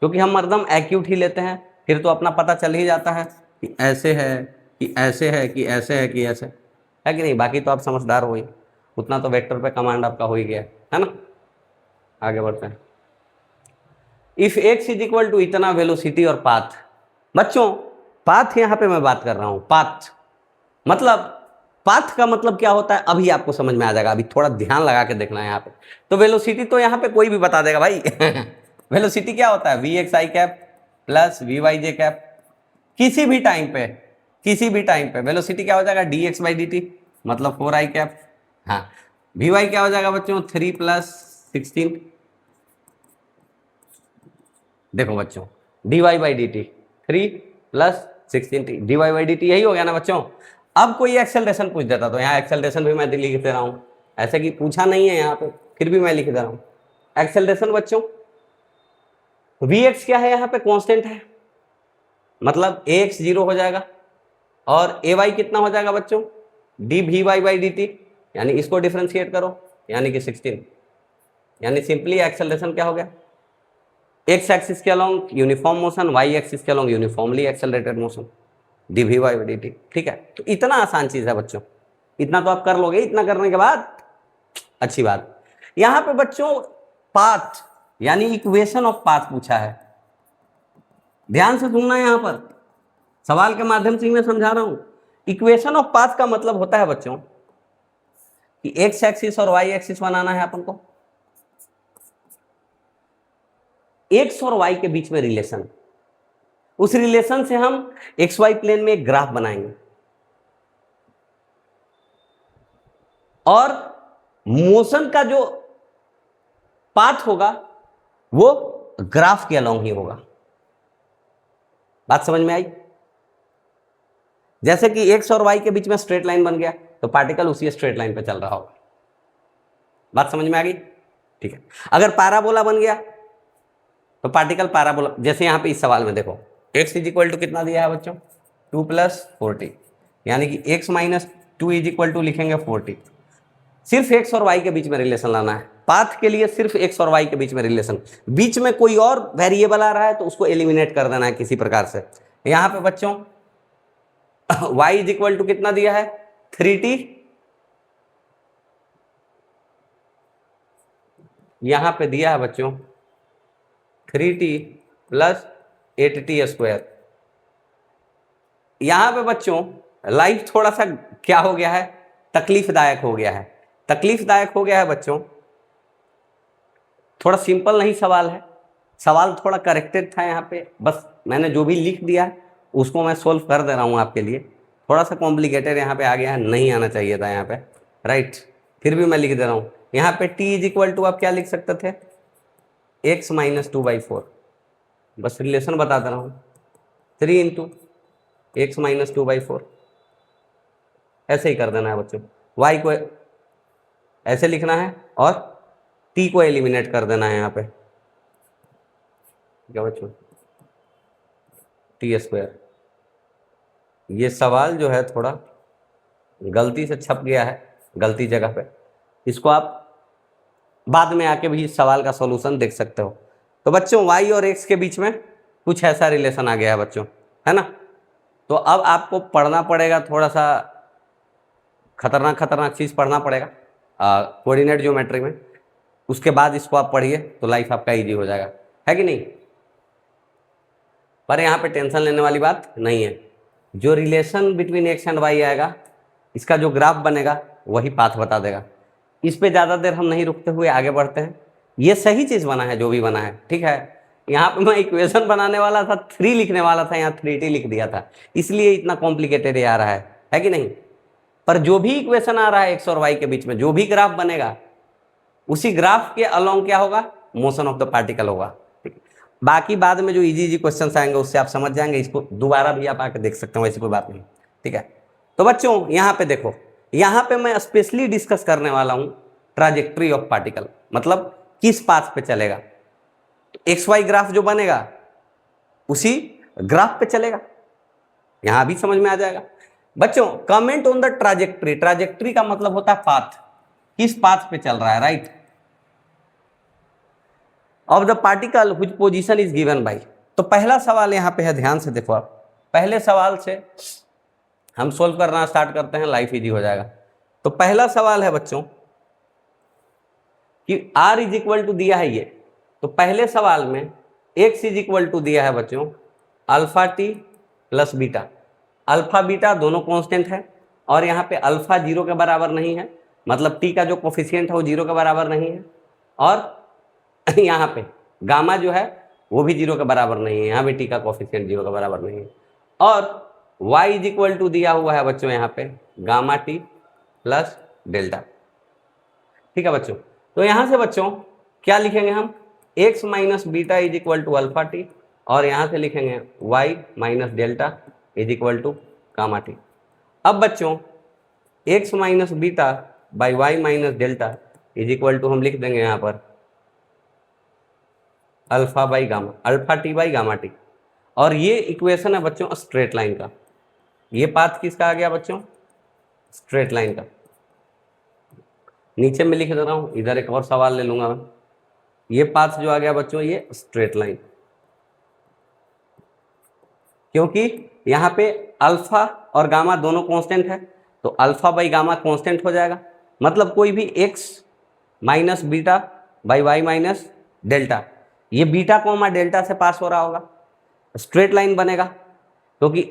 [SPEAKER 1] क्योंकि हम मर्दम एक्यूट ही लेते हैं, फिर तो अपना पता चल ही जाता है कि ऐसे है कि ऐसे है कि ऐसे है कि ऐसे है कि नहीं। बाकी तो आप समझदार हो ही, उतना तो वेक्टर पे कमांड आपका हो ही गया है ना। आगे बढ़ते हैं। If x is equal to इतना वेलोसिटी और पाथ, बच्चों पाथ यहाँ पे मैं बात कर रहा हूं, पाथ मतलब पाथ का मतलब क्या होता है अभी आपको समझ में आ जाएगा, अभी थोड़ा ध्यान लगा के देखना है यहाँ पे। तो वेलोसिटी तो यहाँ पे कोई भी बता देगा भाई वेलोसिटी क्या होता है, v x I cap plus we Y J cap, किसी भी टाइम पे वेलोसिटी क्या हो जाएगा, d x by D T मतलब 4 आई कैप। हाँ, वी वाई क्या हो जाएगा बच्चों, 3 + 16, देखो बच्चों D Y by D t 3 + 16 d Y by D t, यही हो गया ना बच्चों। अब कोई एक्सेलरेशन पूछ देता तो यहाँ एक्सेलरेशन भी मैं लिख दे रहा हूँ, ऐसे कि पूछा नहीं है यहाँ पे फिर भी मैं लिख दे रहा हूँ एक्सेलरेशन बच्चों। वी एक्स क्या है यहाँ पे, कांस्टेंट है, मतलब ए एक्स 0 हो जाएगा, और ए वाई कितना हो जाएगा बच्चों, D we Y by D t, यानी इसको डिफ्रेंशिएट करो यानी कि 16, यानी सिंपली एक्सेलरेशन क्या हो गया, एक्स एक्सिस के along uniform motion, Y axis के along uniformly accelerated motion, D we Y D T. ठीक है, तो इतना आसान चीज है बच्चों, इतना तो आप कर लोगे। इतना करने के बाद अच्छी बात, यहां पे बच्चों पाथ यानी इक्वेशन ऑफ पाथ पूछा है, ध्यान से सुनना, यहां पर सवाल के माध्यम से मैं समझा रहा हूं। इक्वेशन ऑफ पाथ का मतलब होता है बच्चों कि एक्स एक्सिस और वाई एक्सिस बनाना है अपन को, एक्स और वाई के बीच में रिलेशन, उस रिलेशन से हम एक्स वाई प्लेन में एक ग्राफ बनाएंगे, और मोशन का जो पाथ होगा वो ग्राफ के अलोंग ही होगा। बात समझ में आई? जैसे कि एक्स और वाई के बीच में स्ट्रेट लाइन बन गया तो पार्टिकल उसी स्ट्रेट लाइन पे चल रहा होगा। बात समझ में आ गई? ठीक है। अगर पैराबोला बन गया तो पार्टिकल पैराबोला, जैसे यहां पे इस सवाल में देखो x इज इक्वल टू कितना दिया है बच्चों, 2 + 40, यानी कि x - 2 इज इक्वल टू लिखेंगे 40। सिर्फ x और y के बीच में रिलेशन लाना है, पाथ के लिए सिर्फ x और y के बीच में रिलेशन, बीच में कोई और वेरिएबल आ रहा है तो उसको एलिमिनेट कर देना है किसी प्रकार से। यहां पे बच्चों y इज इक्वल टू कितना दिया है, 3t, यहां पे दिया है बच्चों 3t + 8t²। यहां पे बच्चों लाइफ थोड़ा सा क्या हो गया है, तकलीफदायक हो गया है। तकलीफदायक हो गया है बच्चों, थोड़ा सिंपल नहीं सवाल है, सवाल थोड़ा करेक्टेड था यहाँ पे, बस मैंने जो भी लिख दिया है उसको मैं सोल्व कर दे रहा हूँ आपके लिए। थोड़ा सा कॉम्प्लिकेटेड यहाँ पे आ गया है, नहीं आना चाहिए था यहाँ पे, राइट, फिर भी मैं लिख दे रहा हूँ। यहाँ पे t इज इक्वल टू आप क्या लिख सकते थे, x माइनस 2/4, बस रिलेशन बता दे रहा हूँ, 3 इंटू एक्स माइनस 2/4, ऐसे ही कर देना है बच्चों। y को ऐसे लिखना है और t को एलिमिनेट कर देना है यहाँ पे, क्या बच्चों, t²। ये सवाल जो है थोड़ा गलती से छप गया है गलती जगह पे, इसको आप बाद में आके भी इस सवाल का सॉल्यूशन देख सकते हो। तो बच्चों y और x के बीच में कुछ ऐसा रिलेशन आ गया है बच्चों, है ना। तो अब आपको पढ़ना पड़ेगा, थोड़ा सा खतरनाक चीज़ पढ़ना पड़ेगा कोऑर्डिनेट ज्योमेट्री में, उसके बाद इसको आप पढ़िए तो लाइफ आपका इजी हो जाएगा, है कि नहीं। पर यहाँ पे टेंशन लेने वाली बात नहीं है, जो relation between x and y आएगा, इसका जो ग्राफ बनेगा वही पाथ बता देगा। इस पे ज़्यादा देर हम नहीं रुकते हुए आगे बढ़ते हैं। ये सही चीज़ बना है जो भी बना है, ठीक है। यहाँ पे मैं इक्वेशन बनाने वाला था 3 लिखने वाला था, यहाँ 3t लिख दिया था, इसलिए इतना कॉम्प्लिकेटेड आ रहा है कि नहीं। पर जो भी इक्वेशन आ रहा है एक्स और वाई के बीच में, जो भी ग्राफ बनेगा, उसी ग्राफ के अलोंग क्या होगा, मोशन ऑफ द पार्टिकल होगा। बाकी बाद में जो इजी क्वेश्चन आएंगे उससे आप समझ जाएंगे, इसको दोबारा भी आप आके देख सकते हो, ऐसी कोई बात नहीं, ठीक है। तो बच्चों यहाँ पे देखो, यहाँ पे मैं स्पेशली डिस्कस करने वाला हूँ ट्राजेक्ट्री ऑफ पार्टिकल, मतलब किस पाथ पे चलेगा। एक्स वाई ग्राफ जो बनेगा उसी ग्राफ पे चलेगा, यहां भी समझ में आ जाएगा। बच्चों comment on the trajectory, trajectory का मतलब होता है पाथ, किस पाथ पे चल रहा है, right, of the particle which position is given bye. तो पहला सवाल यहां पे है, ध्यान से देखो आप, पहले सवाल से हम सोल्व करना स्टार्ट करते हैं, लाइफ इजी हो जाएगा। तो पहला सवाल है बच्चों कि r इज इक्वल टू दिया है ये, तो पहले सवाल में x इज इक्वल टू दिया है बच्चों alpha T plus beta. Alpha beta दोनों कांस्टेंट है और यहाँ पे अल्फा 0 के बराबर नहीं है, मतलब t का जो कोफिशिएंट है वो 0 के बराबर नहीं है, और यहाँ पे गामा जो है वो भी 0 के बराबर नहीं है, यहाँ भी t का कोफिशिएंट 0 के बराबर नहीं है। और y इज इक्वल टू दिया हुआ है बच्चों यहाँ पे गामा टी प्लस डेल्टा, ठीक है बच्चों। तो यहाँ से बच्चों क्या लिखेंगे हम, x minus beta is equal to alpha t, और यहाँ से लिखेंगे y minus delta is equal to gamma t. अब बच्चों x minus beta by y minus delta is equal to हम लिख देंगे यहाँ पर alpha by gamma, alpha t by gamma t. और ये इक्वेशन है बच्चों स्ट्रेट लाइन का, ये पाथ किसका आ गया बच्चों, स्ट्रेट लाइन का। नीचे में लिख दे रहा हूँ, इधर एक और सवाल ले लूंगा मैं, ये पाथ जो आ गया बच्चों ये स्ट्रेट लाइन, क्योंकि यहाँ पे अल्फा और गामा दोनों कांस्टेंट है, तो अल्फा बाई गामा कांस्टेंट हो जाएगा, मतलब कोई भी x minus beta by y minus delta, ये बीटा कोमा डेल्टा से पास हो रहा होगा, स्ट्रेट लाइन बनेगा। क्योंकि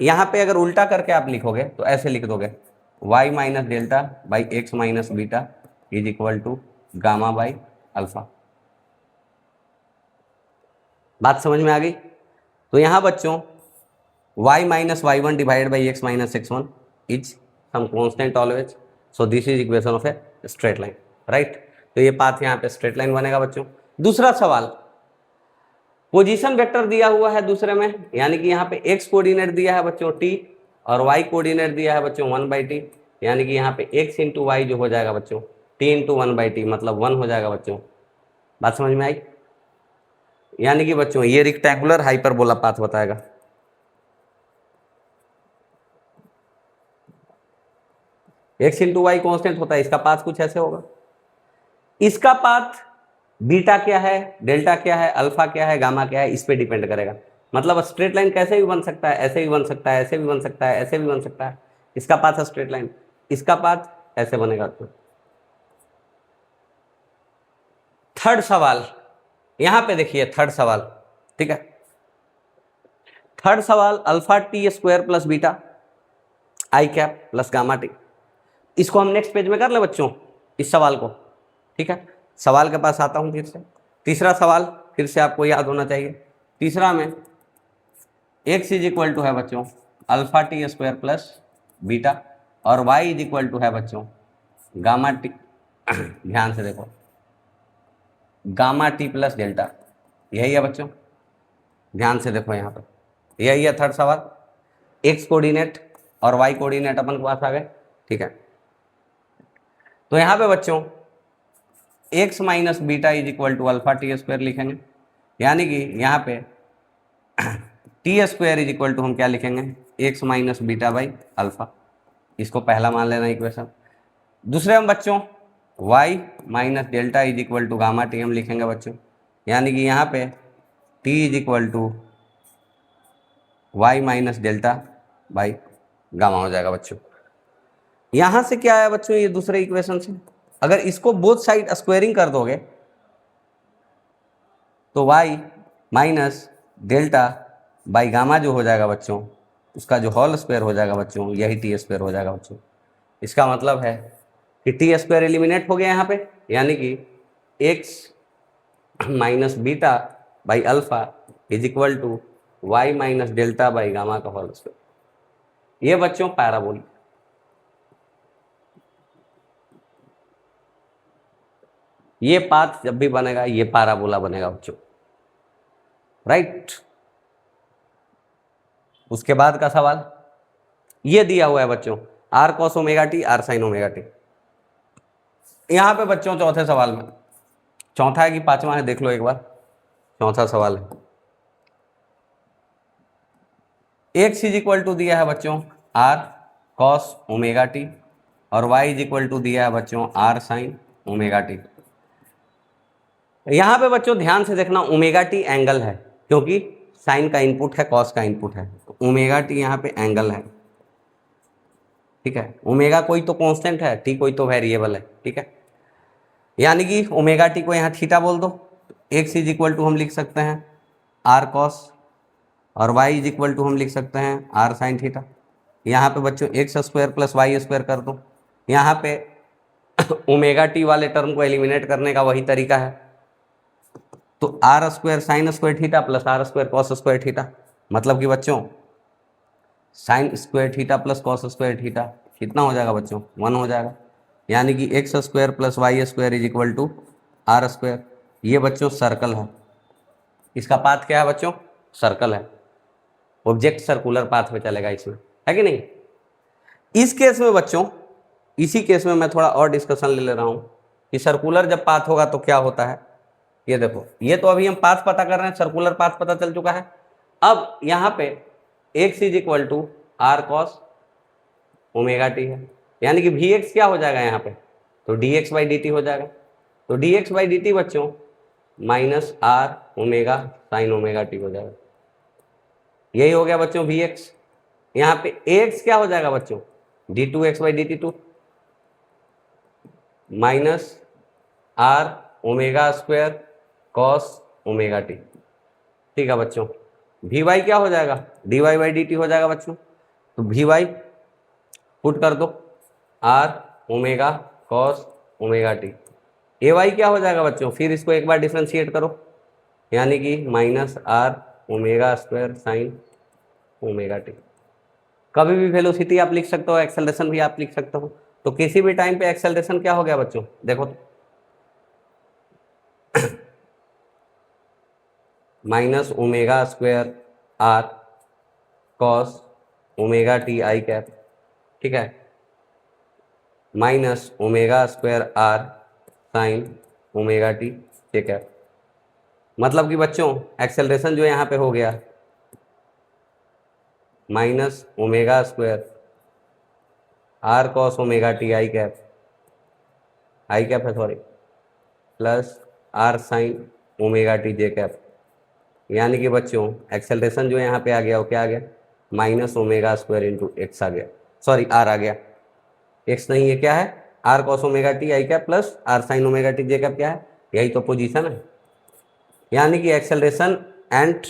[SPEAKER 1] यहाँ पे अगर उल्टा करके आप लिखोगे तो ऐसे लिख दोगे y minus delta by x minus beta is equal to gamma by alpha. बात समझ में आ गई। तो यहाँ बच्चों y minus y1 divided by x minus x1 is some constant always, so this is equation of a straight line, right. तो ये पाथ यहाँ पे स्ट्रेट लाइन बनेगा बच्चों। दूसरा सवाल, पोजीशन वेक्टर दिया हुआ है दूसरे में, यानी कि यहाँ पे x कोऑर्डिनेट दिया है बच्चों t और y कोऑर्डिनेट दिया है बच्चों 1/t, यानी कि यहाँ पे x इंटू वाई जो हो जाएगा बच्चों t इंटू 1/t, मतलब 1 हो जाएगा बच्चों। बात समझ में आई। यानी कि बच्चों ये रेक्टेंगुलर हाइपरबोला पाथ बताएगा। x इंटू वाई कॉन्स्टेंट होता है, इसका पाथ कुछ ऐसे होगा, इसका पाथ बीटा क्या है, डेल्टा क्या है, अल्फा क्या है, गामा क्या है, इस पे डिपेंड करेगा। मतलब स्ट्रेट लाइन कैसे भी बन सकता है, ऐसे भी बन सकता है, ऐसे भी बन सकता है, ऐसे भी बन सकता है, इसका पाथ स्ट्रेट लाइन, इसका पाथ ऐसे बनेगा। थर्ड सवाल यहां पे देखिए, थर्ड सवाल, ठीक है, थर्ड सवाल alpha T square plus beta I cap plus gamma T, इसको हम नेक्स्ट पेज में कर ले बच्चों इस सवाल को, ठीक है। सवाल के पास आता हूं फिर से। तीसरा सवाल फिर से आपको याद होना चाहिए, तीसरा में x इज इक्वल टू है बच्चों alpha T square plus beta, और y इज इक्वल टू है बच्चों गामा टी ध्यान से देखो, गामा टी प्लस डेल्टा, यही है बच्चों, ध्यान से देखो यहाँ पर, यही है थर्ड सवाल। x कोऑर्डिनेट और y कोऑर्डिनेट अपन के पास आ गए, ठीक है। तो यहाँ पे बच्चों x minus beta is equal to alpha T square लिखेंगे, यानी कि यहाँ पे t square is equal to हम क्या लिखेंगे, x minus beta by alpha, इसको पहला मान लेना इक्वेशन। दूसरे हम बच्चों y minus delta is equal to gamma t हम लिखेंगे बच्चों, यानी कि यहाँ पे t is equal to y minus delta by gamma हो जाएगा बच्चों। यहाँ से क्या आया बच्चों, ये दूसरे इक्वेशन से अगर इसको बोथ साइड स्क्वायरिंग कर दोगे तो y minus delta by gamma जो हो जाएगा बच्चों, उसका जो होल स्क्वायर हो जाएगा बच्चों, यही टी स्क्वायर हो जाएगा बच्चों। इसका मतलब है कि टी स्क्वायर एलिमिनेट हो गया यहाँ पे, यानी कि x minus beta by alpha is equal to y minus delta by gamma का होल स्क्वायर। ये बच्चों पैराबोलिक, ये पाथ जब भी बनेगा ये पैराबोला बनेगा बच्चों, राइट। उसके बाद का सवाल ये दिया हुआ है बच्चों, r cos omega t r sine omega t. यहाँ पे बच्चों चौथे सवाल में, चौथा है कि पांचवा है देख लो एक बार, चौथा सवाल है, एक्स इज इक्वल टू दिया है बच्चों आर कॉस ओमेगा टी और वाई इज इक्वल टू दिया है बच्चों आर साइन ओमेगा टी। यहाँ पे बच्चों ध्यान से देखना, ओमेगा टी एंगल है, क्योंकि साइन का इनपुट है, कॉस का इनपुट है, तो ओमेगा टी यहाँ पे एंगल है, ठीक है। ओमेगा कोई तो कांस्टेंट है, टी कोई तो वेरिएबल है, ठीक है। यानी कि ओमेगा टी को यहाँ थीटा बोल दो, एक्स इज इक्वल टू हम लिख सकते हैं आर कॉस और वाई इज इक्वल टू हम लिख सकते हैं आर साइन थीटा। यहाँ पे बच्चों x square plus y square कर दो, यहाँ पे ओमेगा टी वाले टर्म को एलिमिनेट करने का वही तरीका है, तो r square sine square theta plus r square cos square theta, मतलब कि बच्चों sine square theta plus cos square theta कितना हो जाएगा बच्चों, 1 हो जाएगा। यानी कि x square plus y square is equal to r square. ये बच्चों सर्कल है, इसका पाथ क्या है बच्चों, सर्कल है, ऑब्जेक्ट सर्कुलर पाथ में चलेगा इसमें, है कि नहीं। इस केस में बच्चों, इसी केस में मैं थोड़ा और डिस्कशन ले रहा हूँ कि सर्कुलर जब पाथ होगा तो क्या होता है। ये देखो, ये तो अभी हम पाथ पता कर रहे हैं, सर्कुलर पाथ पता चल चुका है। अब यहाँ पे x is equal to r cos omega t है, यानी कि वी एक्स क्या हो जाएगा यहाँ पे, तो D x by D T हो जाएगा। तो D x by D T बच्चों minus are omega sine omega T हो जाएगा, यही हो गया बच्चों वी एक्स। यहाँ पे एक्स क्या हो जाएगा बच्चों, d two x by D t two minus are omega square cos omega t, ठीक है बच्चों। वी वाई क्या हो जाएगा, d Y by D T हो जाएगा बच्चों, तो वी वाई पुट कर दो r omega cos omega t. ए वाई क्या हो जाएगा बच्चों, फिर इसको एक बार डिफ्रेंशिएट करो, यानी कि minus are omega square sine omega t. कभी भी वेलोसिटी आप लिख सकते हो, एक्सेलरेशन भी आप लिख सकते हो, तो किसी भी टाइम पे एक्सेलरेशन क्या हो गया बच्चों, देखो तो minus omega square R cos omega T I cap, ठीक है, minus omega square R sine omega T जे कैप। मतलब कि बच्चों एक्सेलरेशन जो यहाँ पे हो गया minus omega square R cos omega T I cap है sorry, plus are sine omega T J cap. यानी कि बच्चों एक्सेलरेशन जो यहाँ पे आ गया वो क्या आ गया, minus omega square into X आ गया, सॉरी आर आ गया, एक्स नहीं है, क्या है r cos omega T I cap plus are sine omega T J cap, क्या है, यही तो पोजीशन है। यानी कि acceleration and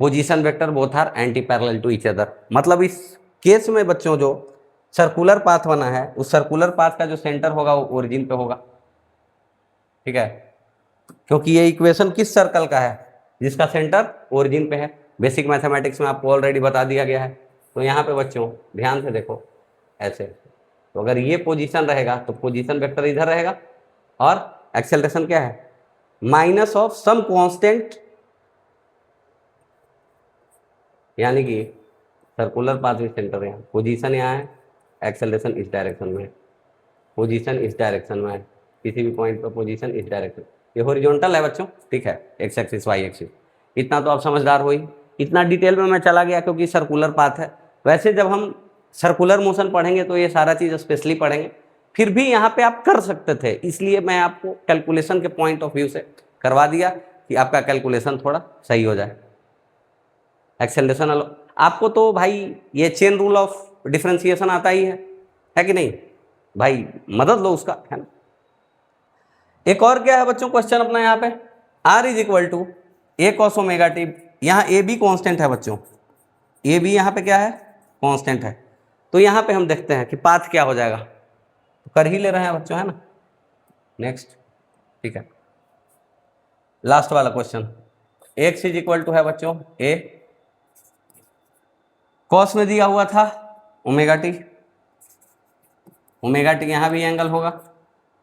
[SPEAKER 1] position vector both are anti parallel to each other. मतलब इस केस में बच्चों जो सर्कुलर पाथ बना है, उस सर्कुलर पाथ का जो सेंटर होगा वो ओरिजिन पे होगा, ठीक है, क्योंकि ये इक्वेशन किस सर्कल का है, जिसका सेंटर ओरिजिन पे है। बेसिक मैथमेटिक्स में आपको ऑलरेडी बता दिया गया है। तो यहाँ पे बच्चों ध्यान से देखो ऐसे, तो अगर ये पोजीशन रहेगा तो पोजीशन वेक्टर इधर रहेगा और एक्सेलरेशन क्या है, माइनस ऑफ सम कांस्टेंट, यानी कि सर्कुलर पाथ विद सेंटर यहाँ, पोजीशन यहाँ है, एक्सेलरेशन इस डायरेक्शन में है, पोजीशन इस डायरेक्शन में है, किसी भी पॉइंट पर पोजीशन इस डायरेक्शन। ये हॉरिजॉन्टल है बच्चों, ठीक है, एक्स एक्सिस वाई एक्सिस। इतना तो आप समझदार हो ही। इतना डिटेल में मैं चला गया क्योंकि सर्कुलर पाथ है। वैसे जब हम सर्कुलर मोशन पढ़ेंगे तो ये सारा चीज़ स्पेशली पढ़ेंगे, फिर भी यहाँ पे आप कर सकते थे, इसलिए मैं आपको कैलकुलेशन के पॉइंट ऑफ व्यू से करवा दिया कि आपका कैलकुलेशन थोड़ा सही हो जाए। एक्सेलरेशन आपको तो भाई ये चेन रूल ऑफ डिफरेंशिएशन आता ही है कि नहीं भाई, मदद लो उसका, है ना। एक और क्या है बच्चों क्वेश्चन अपना यहाँ पे, R is equal to a cos omega t. यहाँ ए बी कॉन्स्टेंट है बच्चों, ए बी यहाँ पे क्या है, कॉन्स्टेंट है। तो यहाँ पे हम देखते हैं कि पाथ क्या हो जाएगा, तो कर ही ले रहे हैं बच्चों, है ना। नेक्स्ट, ठीक है, लास्ट वाला question, x is equal to है बच्चों ए, कॉस में दिया हुआ था ओमेगा टी, ओमेगा टी यहाँ भी एंगल होगा,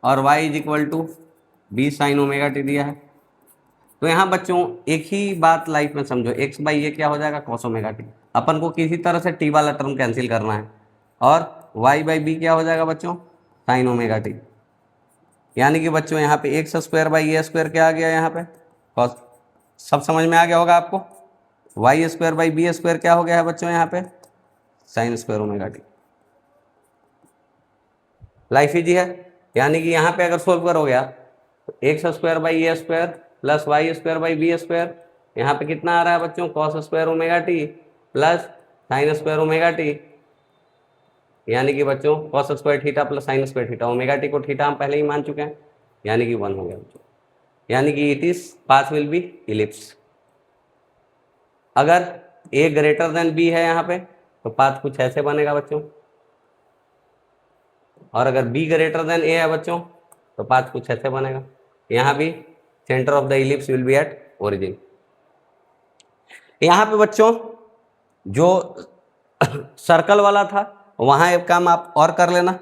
[SPEAKER 1] और y is equal to b sine omega t दिया है। तो यहाँ बच्चों एक ही बात लाइफ में समझो, x बाई ये क्या हो जाएगा, कॉस ओमेगा टी। अपन को किसी तरह से t वाला टर्म कैंसिल करना है, और y बाई बी क्या हो जाएगा बच्चों, साइन ओमेगा टी। यानी कि बच्चों यहाँ पे x square by a square क्या आ गया, यहाँ पे कॉस, सब समझ में आ गया होगा आपको। Y square by b square क्या हो गया है बच्चों, यहाँ पे sine square omega t. Life easy है। यानी कि यहाँ पे अगर सोल्व कर हो गया तो x square by a square plus y square by b square, यहाँ पे कितना आ रहा है बच्चों, cos square omega t plus sine square omega t. यानी कि बच्चों cos square theta plus sine square theta, omega t को थीटा हम पहले ही मान चुके हैं, यानी कि 1 हो गया बच्चों। यानी कि it is path will be ellipse. अगर ए ग्रेटर देन बी है यहाँ पे तो पाथ कुछ ऐसे बनेगा बच्चों, और अगर b ग्रेटर देन a है बच्चों तो पाथ कुछ ऐसे बनेगा। यहाँ भी centre of the ellipse will be at origin. यहाँ पे बच्चों जो सर्कल वाला था वहाँ एक काम आप और कर लेना।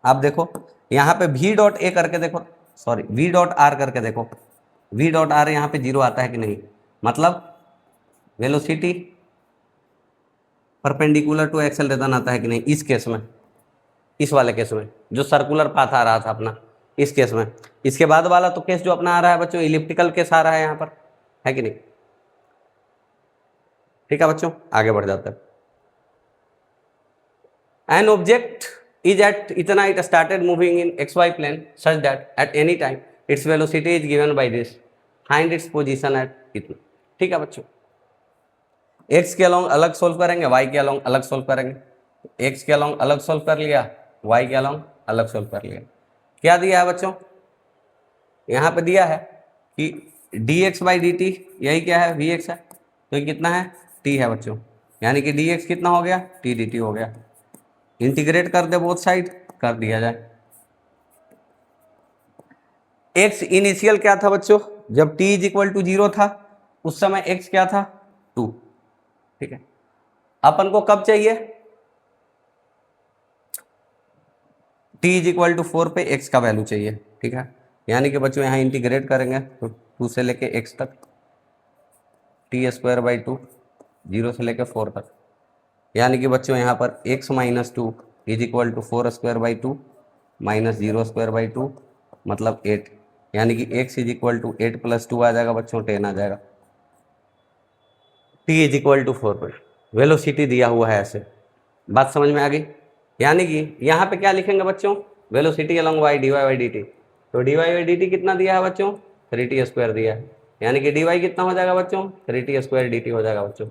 [SPEAKER 1] आप देखो यहाँ पे v डॉट ए करके देखो, सॉरी v डॉट आर करके देखो, v डॉट आर यहाँ पे 0 आता है कि नहीं, मतलब वेलोसिटी परपेंडिकुलर टू एक्सेलरेशन आता है कि नहीं, इस केस में, इस वाले केस में जो सर्कुलर पाथ आ रहा था अपना, इस केस में। इसके बाद वाला तो केस जो अपना आ रहा है बच्चों इलिप्टिकल केस आ रहा है यहाँ पर, है कि नहीं। ठीक है बच्चों, आगे बढ़ जाते हैं। एन ऑब्जेक्ट इज एट इतना, it started moving in XY plane such that at any time its velocity is given by this, find its position at इतना। ठीक है बच्चों, एक्स के अलोंग अलग सोल्व करेंगे, वाई के अलोंग अलग सोल्व करेंगे। एक्स के अलोंग अलग सोल्व कर लिया, वाई के अलोंग अलग सोल्व कर लिया। क्या दिया है बच्चों, यहाँ पे दिया है कि dx बाई डी टी, यही क्या है, vx है, तो ये कितना है, t है बच्चों। यानी कि dx कितना हो गया, t dt हो गया। इंटीग्रेट कर दे बोथ साइड, कर दिया जाए। x इनिशियल क्या था बच्चों, जब t इज इक्वल टू 0 था उस समय x क्या था, 2। ठीक है, अपन को कब चाहिए, t इज इक्वल टू 4 पे x का वैल्यू चाहिए। ठीक है, यानी कि बच्चों यहाँ इंटीग्रेट करेंगे तो 2 से लेके x तक, टी स्क्वायर बाई 2, 0 से लेके 4 तक। यानी कि बच्चों यहाँ पर x minus 2 is equal to 4 square by 2 minus 0 square by 2 मतलब 8। यानी कि x is equal to 8 plus 2 आ जाएगा बच्चों, 10 आ जाएगा। t इज इक्वल टू 4 पर वेलोसिटी दिया हुआ है ऐसे, बात समझ में आ गई। यानी कि यहाँ पे क्या लिखेंगे बच्चों, velocity along y dy by D T. तो dy बाई डी टी कितना दिया है बच्चों, 3t स्क्वायर दिया है। यानी कि dy कितना हो जाएगा बच्चों, 3t स्क्वायर dt हो जाएगा बच्चों।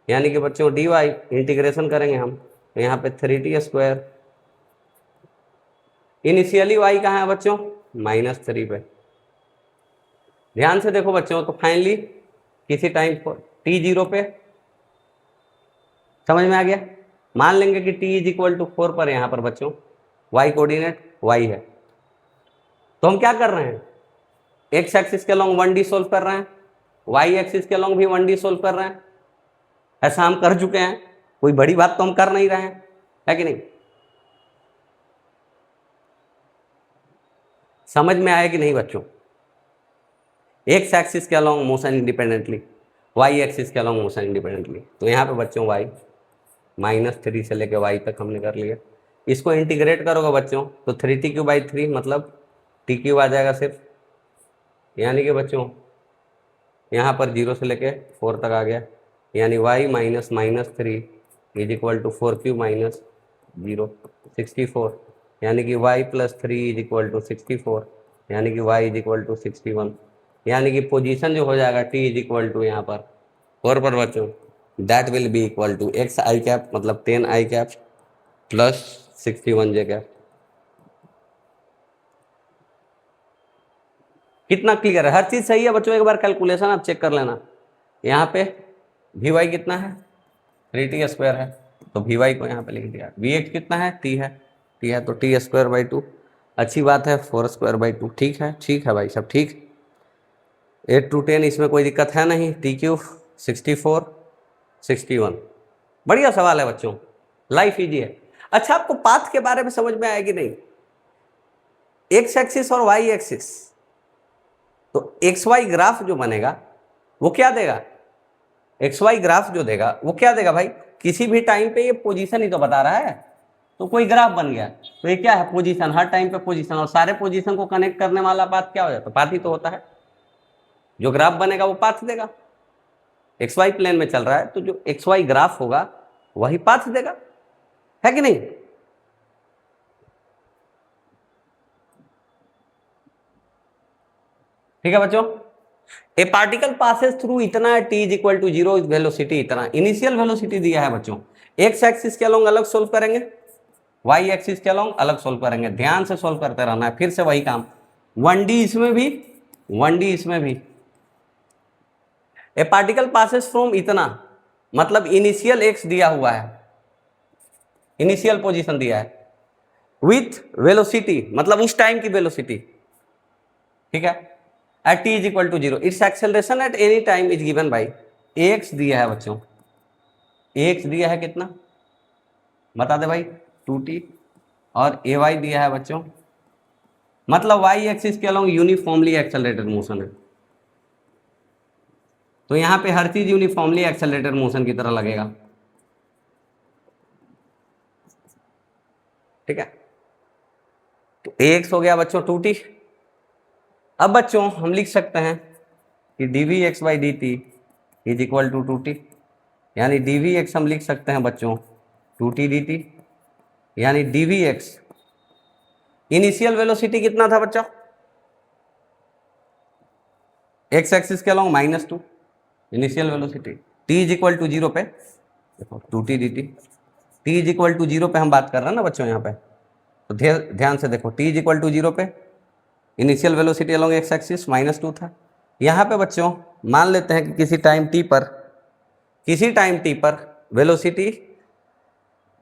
[SPEAKER 1] यानी कि बच्चों dy इंटीग्रेशन करेंगे हम तो यहाँ पे 3t स्क्वायर, इनिशियली y कहाँ है बच्चों, -3 पे। ध्यान से देखो बच्चों, तो फाइनली किसी टाइम t0 पे, समझ में आ गया। मान लेंगे कि t इज इक्वल टू 4 पर यहाँ पर बच्चों y कोऑर्डिनेट y है, तो हम क्या कर रहे हैं, एक्स एक्सिस के लॉन्ग 1D सोल्व कर रहे हैं। वाई एक्सिस के अलॉन्ग भी 1D सोल्व कर रहे हैं, ऐसा हम कर चुके हैं, कोई बड़ी बात तो हम कर नहीं रहे हैं, है कि नहीं? समझ में आया कि नहीं बच्चों? एक्स एक्सिस के along motion independently, y axis के अलॉन्ग मोशन इंडिपेंडेंटली। तो यहाँ पे बच्चों वाई -3 से लेके वाई तक हमने कर लिया। इसको इंटीग्रेट करोगे बच्चों तो 3t³/3 मतलब t³ आ जाएगा सिर्फ, यानी कि बच्चों यहाँ पर 0 से लेके 4 तक आ गया, यानी y -3 इज इक्वल टू 4³ - 0 64, यानी कि y + 3 इज इक्वल टू 64, यानी कि y इज इक्वल टू 61, यानी कि पोजीशन जो हो जाएगा t इज इक्वल टू यहाँ पर 4 पर बच्चों, that will be equal to xi मतलब 10i प्लस 61j। कितना क्लियर है? हर चीज सही है बच्चों, एक बार कैलकुलेशन आप चेक कर लेना। यहाँ पे Vy कितना है? 3t² है, तो Vy को यहाँ पे लिख दिया। Vx कितना है? t है तो t²/2। अच्छी बात है, 4²/2। ठीक है भाई सब ठीक। 8 to 10 इसमें कोई दिक्कत है नहीं। t³ 64 61, बढ़िया सवाल है बच्चों, लाइफ इजी है। अच्छा, आपको पाथ के बारे में समझ में आया कि नहीं? एक्स एक्सिस और वाई एक्सिस, तो एक्स वाई ग्राफ जो बनेगा वो क्या देगा? एक्स वाई ग्राफ जो देगा वो क्या देगा भाई? किसी भी टाइम पे ये पोजीशन ही तो बता रहा है, तो कोई ग्राफ बन गया तो ये क्या है? पोजीशन, हर टाइम पे पोजीशन, और सारे पोजीशन को कनेक्ट करने वाला पाथ क्या हो जाता है? पाथ ही तो होता है। जो ग्राफ बनेगा वो पाथ देगा। एक्स वाई प्लेन में चल रहा है तो जो एक्स वाई ग्राफ होगा वही पाथ देगा, है कि नहीं? ठीक है बच्चों, ए पार्टिकल पासेस थ्रू इतना है, t is equal to 0, velocity इतना, इनिशियल वेलोसिटी दिया है बच्चों। एक्स एक्सिस के अलोंग अलग सोल्व करेंगे, वाई एक्सिस के अलोंग अलग सोल्व करेंगे, ध्यान से सोल्व करते रहना है, फिर से वही काम, 1D इसमें भी 1D इसमें भी। ए पार्टिकल पासेस फ्रॉम इतना मतलब इनिशियल एक्स दिया हुआ है, इनिशियल पोजीशन दिया है, विथ वेलोसिटी मतलब उस टाइम की वेलोसिटी, ठीक है, at t is equal to 0, its acceleration at any time is given by ax दिया है बच्चों, ax दिया है कितना बता दे भाई? 2t, और ay दिया है बच्चों, मतलब y एक्सिस के अलोंग यूनिफॉर्मली एक्सेलरेटेड मोशन है, तो यहां पे हर चीज यूनिफॉर्मली एक्सेलरेटेड मोशन की तरह लगेगा, ठीक है। तो ax हो गया बच्चों 2t। अब बच्चों हम लिख सकते हैं कि dvx/dt is equal to 2t, यानी dvx हम लिख सकते हैं बच्चों 2t dt, यानी dvx इनिशियल वेलोसिटी कितना था बच्चा? एक्स एक्सिस के along -2 initial velocity, t is equal to 0 पे देखो 2t dt, t is equal to 0 पे हम बात कर रहे हैं ना बच्चों यहाँ पे, तो ध्यान से देखो, t इज इक्वल टू 0 पे initial velocity along x axis -2 था। यहाँ पे बच्चों मान लेते हैं कि किसी टाइम t पर वेलोसिटी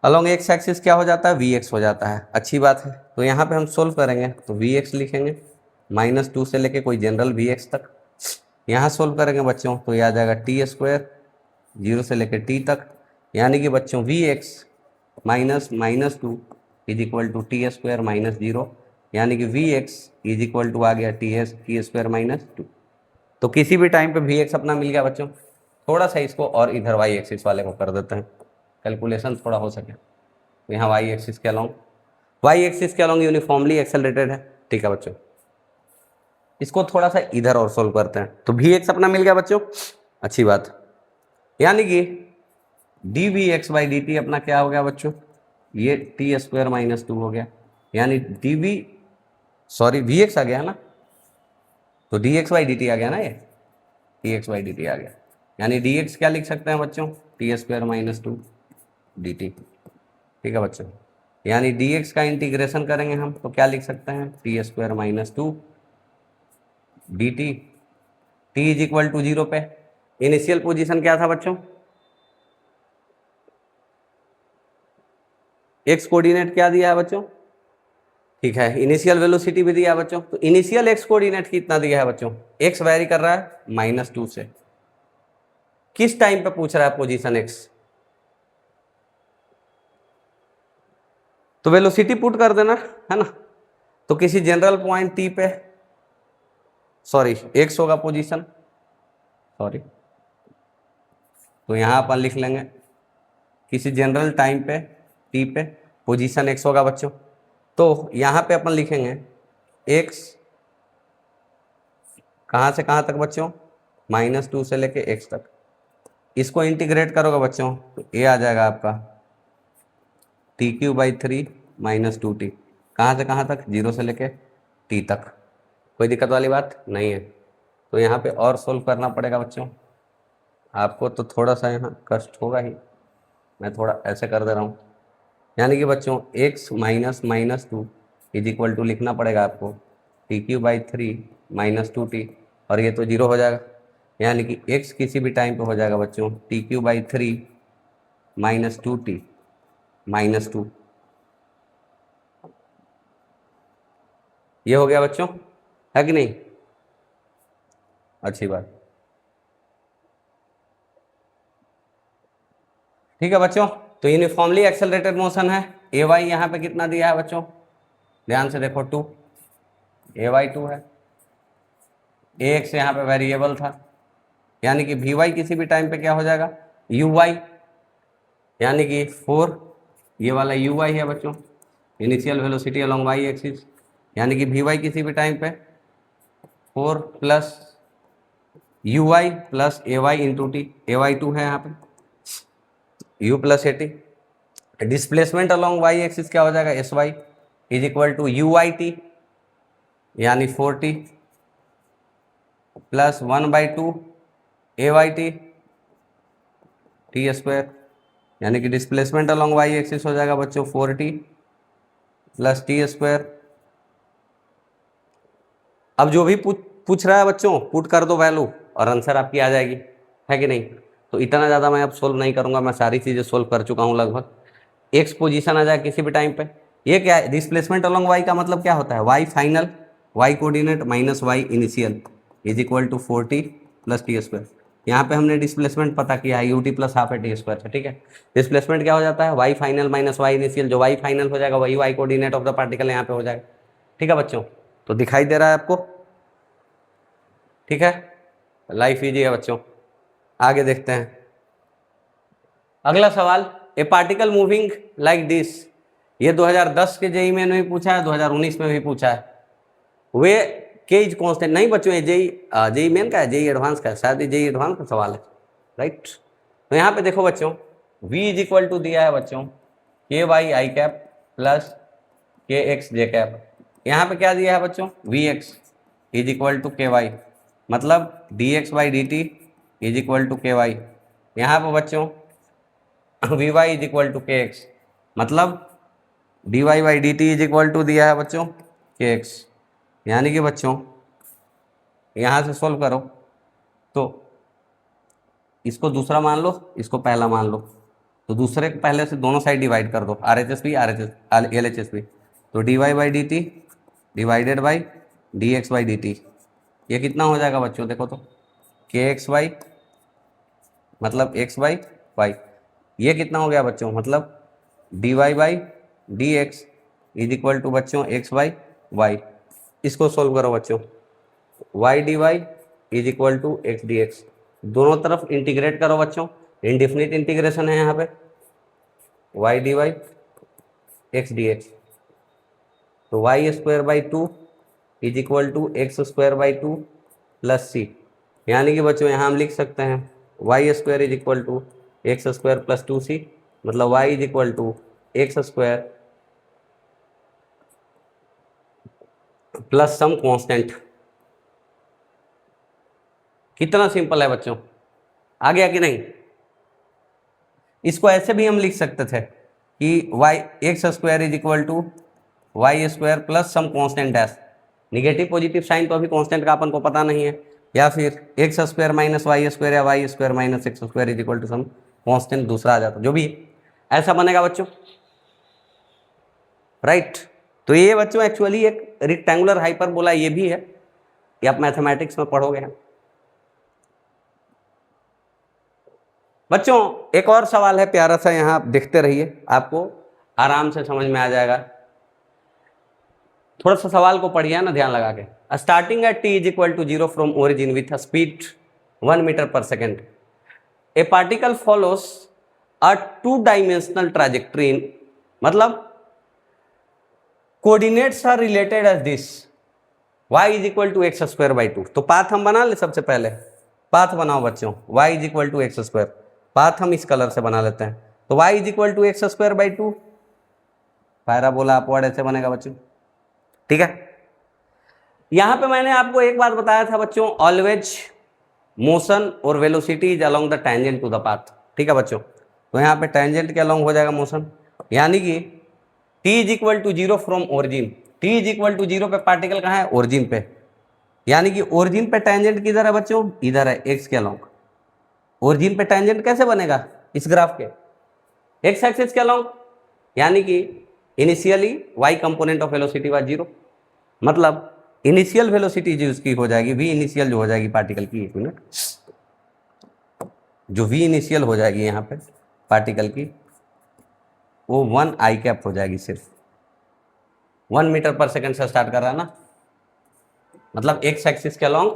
[SPEAKER 1] अलोंग एक्स एक्सिस क्या हो जाता है? vx हो जाता है। अच्छी बात है, तो यहाँ पे हम सोल्व करेंगे तो vx लिखेंगे -2 से लेके कोई जनरल vx तक, यहाँ सोल्व करेंगे बच्चों तो ये आ जाएगा t² 0 से लेके t तक, यानी कि बच्चों vx -2 is equal to t² -0, यानी कि vx इज इक्वल टू आ गया t² -2। तो किसी भी टाइम पे vx अपना मिल गया बच्चों। थोड़ा सा इसको और इधर y एक्सिस वाले को कर देते हैं, कैलकुलेशन थोड़ा हो सके। तो यहाँ y एक्सिस के अलोंग यूनिफॉर्मली एक्सेलरेटेड है, ठीक है बच्चों। इसको थोड़ा सा इधर और सोल्व करते हैं, तो vx अपना मिल गया बच्चों, अच्छी बात, यानी कि dvx/dt अपना क्या हो गया बच्चों? ये t² -2 हो गया, यानी vx आ गया ना, तो dx/dt आ गया ना, ये dx/dt आ गया, यानी dx क्या लिख सकते हैं बच्चों? t² -2 dt, ठीक है बच्चों। यानी dx का इंटीग्रेशन करेंगे हम तो क्या लिख सकते हैं? t² -2 dt, t is equal to 0 पे इनिशियल पोजीशन क्या था बच्चों? एक्स कोऑर्डिनेट क्या दिया है बच्चों? ठीक है, इनिशियल वेलोसिटी भी दिया है बच्चों। तो इनिशियल एक्स कोऑर्डिनेट कितना दिया है बच्चों, एक्स वेरी कर रहा है -2 से। किस टाइम पे पूछ रहा है पोजीशन एक्स, तो वेलोसिटी पुट कर देना है ना। तो किसी जनरल पॉइंट टी पे, सॉरी एक्स होगा पोजीशन, सॉरी, तो यहां अपन लिख लेंगे किसी जनरल टाइम पे टी पे पोजीशन एक्स होगा बच्चों। तो यहां पे अपन लिखेंगे एक्स कहां से कहां तक बच्चों, -2 से लेके एक्स तक। इसको इंटीग्रेट करोगे बच्चों तो ये आ जाएगा आपका TQ/3 -2t। कहाँ से कहाँ तक, 0 से लेके t तक। कोई दिक्कत वाली बात नहीं है। तो यहाँ पे और सोल्व करना पड़ेगा बच्चों आपको, तो थोड़ा सा यहाँ कष्ट होगा ही, मैं थोड़ा ऐसे कर दे रहा हूँ। यानी कि बच्चों x -2 = लिखना पड़ेगा आपको TQ/3 -2t, और ये तो 0 हो जाएगा। यानी कि x किसी भी टाइम पे हो जाएगा बच्चों TQ/3 -2t -2। ये हो गया बच्चों, है कि नहीं, अच्छी बात। ठीक है बच्चों, तो यूनिफॉर्मली एक्सेलरेटेड मोशन है। ए वाई यहाँ पे कितना दिया है बच्चों, ध्यान से देखो 2, AY 2 है। ए एक्स यहाँ पे वेरिएबल था, यानी कि VY किसी भी टाइम पे क्या हो जाएगा UY, यानी कि 4, ये वाला UY है बच्चों, initial velocity along Y axis, यानी कि VY किसी भी टाइम पे 4 + UY + AY × t, AY 2 है यहाँ पे, U + AT। Displacement along Y axis क्या हो जाएगा SY = UYT, यानी 4t + 1/2 AYT t², यानी कि डिस्प्लेसमेंट अलोंग वाई एक्सिस हो जाएगा बच्चों 4t + t²। अब जो भी पूछ रहा है बच्चों पुट कर दो वैल्यू और आंसर आपकी आ जाएगी, है कि नहीं। तो इतना ज़्यादा मैं अब सोल्व नहीं करूँगा, मैं सारी चीज़ें सोल्व कर चुका हूँ लगभग। एक्स पोजीशन आ जाए किसी भी टाइम पे, ये क्या है, डिस्प्लेसमेंट अलोंग वाई का मतलब क्या होता है, y final, y coordinate -y initial = 4t + t²। यहाँ पे हमने डिस्प्लेसमेंट पता किया है ut + ½ t², ठीक है। डिस्प्लेसमेंट क्या हो जाता है, वाई फाइनल -y इनिशियल, जो वाई फाइनल हो जाएगा वही y coordinate of the particle यहाँ पे हो जाएगा, ठीक है बच्चों। तो दिखाई दे रहा है आपको, ठीक है, लाइफ इजी है बच्चों। आगे देखते हैं अगला सवाल, ए पार्टिकल मूविंग लाइक दिस, ये 2010 के जेई में भी पूछा है, 2019 में भी पूछा है। वे के इज कॉन्स्टेंट, नहीं बच्चों ये जेई मेन का है, जेई एडवांस का है, शायद ये जेई एडवांस का सवाल है, राइट। तो यहाँ पे देखो बच्चों V = दिया है बच्चों KY i cap + KX j cap. यहाँ पे क्या दिया है बच्चों, Vx = KY, मतलब dx/dt = KY। यहाँ पे बच्चों Vy = kx, मतलब dy/dt = दिया है बच्चों kx। यानी कि बच्चों यहाँ से सोल्व करो तो इसको दूसरा मान लो, इसको पहला मान लो, तो दूसरे को पहले से दोनों साइड डिवाइड कर दो, LHS भी। तो dy/dt / dx/dt, ये कितना हो जाएगा बच्चों, देखो तो kx/y मतलब x/y, ये कितना हो गया बच्चों, मतलब dy/dx = बच्चों x/y। इसको सोल्व करो बच्चों, y/dy = x/dx, दोनों तरफ इंटीग्रेट करो बच्चों, इनडिफिनिट इंटीग्रेशन है यहाँ पे, y/dy x/dx। तो y²/2 = x²/2 + c, यानी कि बच्चों यहाँ हम लिख सकते हैं y² = x² + 2c, मतलब y = x² + सम कांस्टेंट। कितना सिंपल है बच्चों, आ गया कि नहीं। इसको ऐसे भी हम लिख सकते थे कि x² = y² + some constant dash, negative positive sign तो अभी कांस्टेंट का अपन को पता नहीं है, या फिर x² - y² या y² - x² = सम कांस्टेंट दूसरा आ जाता, जो भी ऐसा बनेगा बच्चों, राइट। तो ये बच्चों एक्चुअली एक रेक्टेंगुलर हाइपरबोला ये भी है, ये आप मैथमेटिक्स में पढ़ोगे। बच्चों एक और सवाल है प्यारा सा, यहाँ आप देखते रहिए, आपको आराम से समझ में आ जाएगा। थोड़ा सा सवाल को पढ़िए ना ध्यान लगा के। Starting at t is equal to 0 from origin with a speed 1 metre per second, a particle follows a 2 dimensional trajectory in, मतलब coordinates are related as this, y is equal to x square by 2। तो path हम बना ले, सबसे पहले path बनाओ बच्चों, y is equal to x square, path हम इस कलर से बना लेते हैं। तो y is equal to x square by 2, parabola upward ऐसे बनेगा बच्चों, ठीक है। यहां पे मैंने आपको एक बात बताया था बच्चों, ऑलवेज मोशन और velocity is along the tangent to the path, ठीक है बच्चों। तो यहाँ पे टेंजेंट के अलोंग हो जाएगा मोशन, यानी कि t is equal to 0 from origin, t is equal to 0 पे पार्टिकल कहाँ है, ओरिजिन पे, यानी कि ओरिजिन पे टेंजेंट किधर है बच्चों, इधर है, x के अलोंग। ओरिजिन पे टेंजेंट कैसे बनेगा इस ग्राफ के, x एक्सिस के अलोंग, यानी कि initially y component of velocity was 0, मतलब इनिशियल वेलोसिटी जो उसकी हो जाएगी v इनिशियल जो हो जाएगी पार्टिकल की, एक मिनट, जो v इनिशियल हो जाएगी यहाँ पे पार्टिकल की, वो 1 आई कैप हो जाएगी, सिर्फ 1 मीटर पर सेकंड से स्टार्ट कर रहा है ना, मतलब x एक्सिस के अलोंग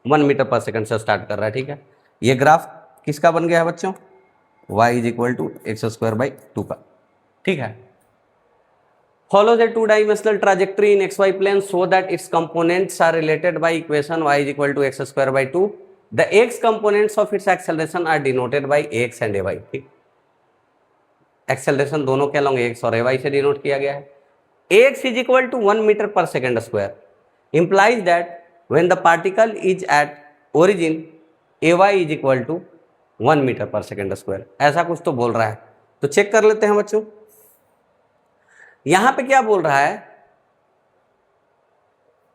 [SPEAKER 1] 1 मीटर पर सेकंड से स्टार्ट कर रहा है, ठीक है। ये ग्राफ किसका बन गया है बच्चों, y is equal to x square by 2 का, ठीक है। follows a 2-dimensional trajectory in xy plane so that its components are related by equation y is equal to x square by 2. The x components of its acceleration are denoted by ax and ay, ठीक। Acceleration दोनों के along ax और ay से denote किया गया है। ax is equal to 1 meter per second square implies that when the particle is at origin ay is equal to 1 meter per second square, ऐसा कुछ तो बोल रहा है। तो चेक कर लेते हैं बच्चों, यहां पे क्या बोल रहा है,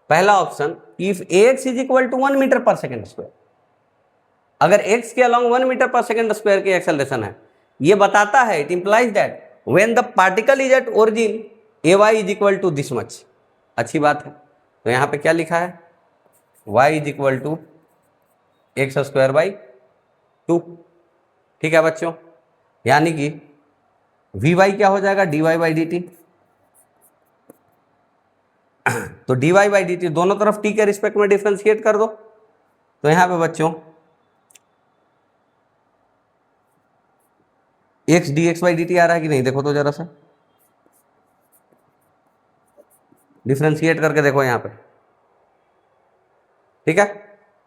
[SPEAKER 1] पहला option, if x is equal to 1 metre per second square, अगर x के along 1 metre per second square की एक्सेलरेशन है, ये बताता है, it implies that when the particle is at origin ay is equal to this much, अच्छी बात है। तो यहां पे क्या लिखा है, y is equal to x square by 2, ठीक है बच्चों, यानी कि vy क्या हो जाएगा, dy बाई dt, तो dy बाई डी टी दोनों तरफ t के रिस्पेक्ट में डिफरेंशिएट कर दो। तो यहां पे बच्चों x dx by D T आ रहा है कि नहीं, देखो तो जरा सा, डिफरेंशिएट करके देखो यहां पे, ठीक है।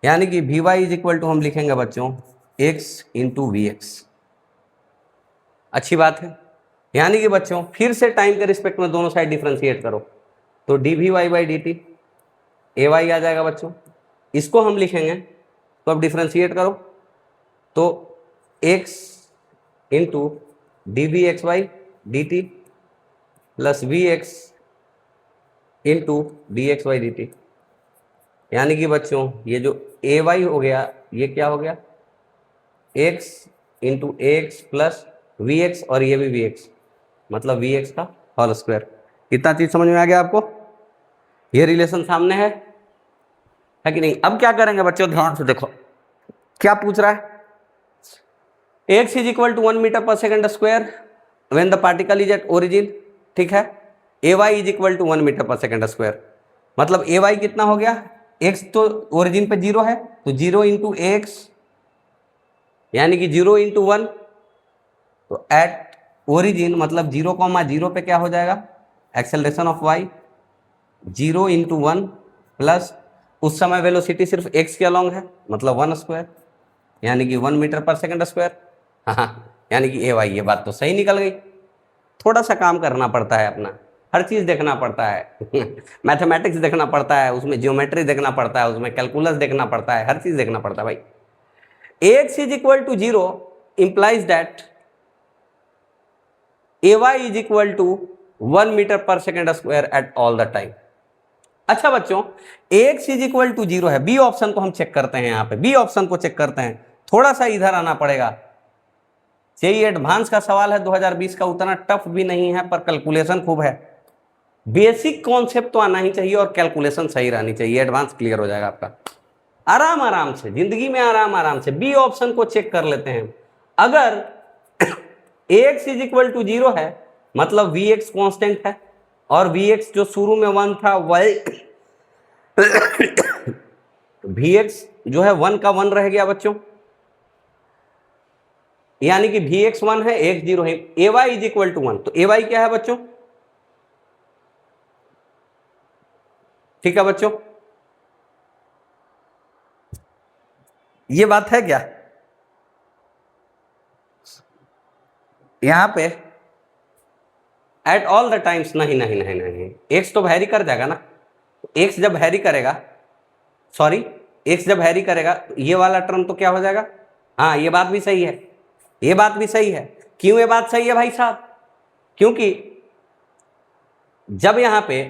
[SPEAKER 1] यानी कि vy इज इक्वल टू हम लिखेंगे बच्चों x इंटू वी एक्स, अच्छी बात है। यानी कि बच्चों फिर से टाइम के रिस्पेक्ट में दोनों साइड डिफरेंशिएट करो, तो D we Y by D T A Y आ जाएगा बच्चों, इसको हम लिखेंगे, तो अब डिफरेंशिएट करो, तो x into d we x by D t plus v x into d x by D t, यानी कि बच्चों ये जो ए वाई हो गया, ये क्या हो गया, x into x plus v x, और ये भी वी एक्स, मतलब वी एक्स का होल स्क्वायर। कितना चीज समझ में आ गया आपको, ये रिलेशन सामने है कि नहीं। अब क्या करेंगे बच्चों, ध्यान से देखो क्या पूछ रहा है, x is equal to 1 metre per second square when the particle is at origin, ठीक है। ay is equal to 1 metre per second square, मतलब ay कितना हो गया, x तो ओरिजिन पे 0 है, तो 0 इंटू एक्स, यानी कि 0 इंटू 1, तो एट ओरिजिन मतलब 0,0 पे क्या हो जाएगा, acceleration of y 0 into 1 plus, उस समय वेलोसिटी सिर्फ x के अलोंग है, मतलब 1 स्क्वायर, यानी कि 1 मीटर पर सेकेंड स्क्वायर, हाँ, यानी कि ay, ये बात तो सही निकल गई। थोड़ा सा काम करना पड़ता है अपना, हर चीज़ देखना पड़ता है मैथमेटिक्स देखना पड़ता है, उसमें जियोमेट्री देखना पड़ता है, उसमें कैलकुलस देखना पड़ता है, हर चीज़ देखना पड़ता है भाई। x is equal to 0 implies that ay is equal to 1 metre per second square at all the time. अच्छा बच्चों, x इज इक्वल टू 0 है, बी ऑप्शन को हम चेक करते हैं, यहाँ पे बी ऑप्शन को चेक करते हैं, थोड़ा सा इधर आना पड़ेगा। जेईई एडवांस का सवाल है 2020 का, उतना टफ भी नहीं है पर कैलकुलेशन खूब है। बेसिक कॉन्सेप्ट तो आना ही चाहिए और कैलकुलेशन सही रहनी चाहिए, एडवांस क्लियर हो जाएगा आपका। आराम आराम से जिंदगी में आराम आराम से बी ऑप्शन को चेक कर लेते हैं। अगर ax इज इक्वल टू 0 है मतलब vx कांस्टेंट है, और vx जो शुरू में 1 था वही vx जो है 1 का 1 रह गया बच्चों, यानी कि vx 1 है x 0 है। ay इज इक्वल टू 1, तो ay क्या है बच्चों? ठीक है बच्चों, ये बात है क्या? यहां पे एट ऑल द टाइम्स, नहीं नहीं नहीं नहीं, एक्स तो हैरी कर जाएगा ना। एक्स जब हैरी करेगा, सॉरी, एक्स जब हैरी करेगा तो ये वाला टर्म तो क्या हो जाएगा? हाँ ये बात भी सही है, ये बात भी सही है। क्यों ये बात सही है भाई साहब? क्योंकि जब यहां पे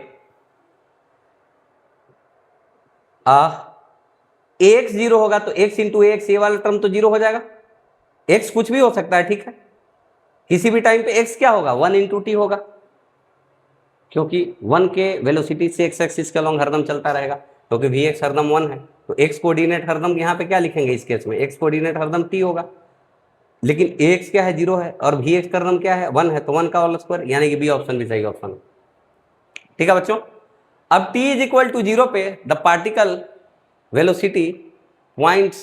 [SPEAKER 1] एक्स 0 होगा तो एक्स इंटू एक्स, ये वाला टर्म तो 0 हो जाएगा। एक्स कुछ भी हो सकता है, ठीक है, किसी भी टाइम पे एक्स क्या होगा? 1 इंटू टी होगा, क्योंकि 1 के वेलोसिटी से एक्स एक्सिस के अलॉन्ग हरदम चलता रहेगा, क्योंकि वी एक्स हरदम 1 है, तो एक्स कोऑर्डिनेट हरदम यहाँ पे क्या लिखेंगे इस केस में? एक्स कोऑर्डिनेट हरदम टी होगा। लेकिन एक्स क्या है? 0 है, और वी एक्स का हरदम क्या है? 1 है, तो 1 का होल स्क्वायर, यानी कि बी ऑप्शन भी सही ऑप्शन है। ठीक है बच्चों, अब t इज इक्वल टू 0 पे the particle velocity points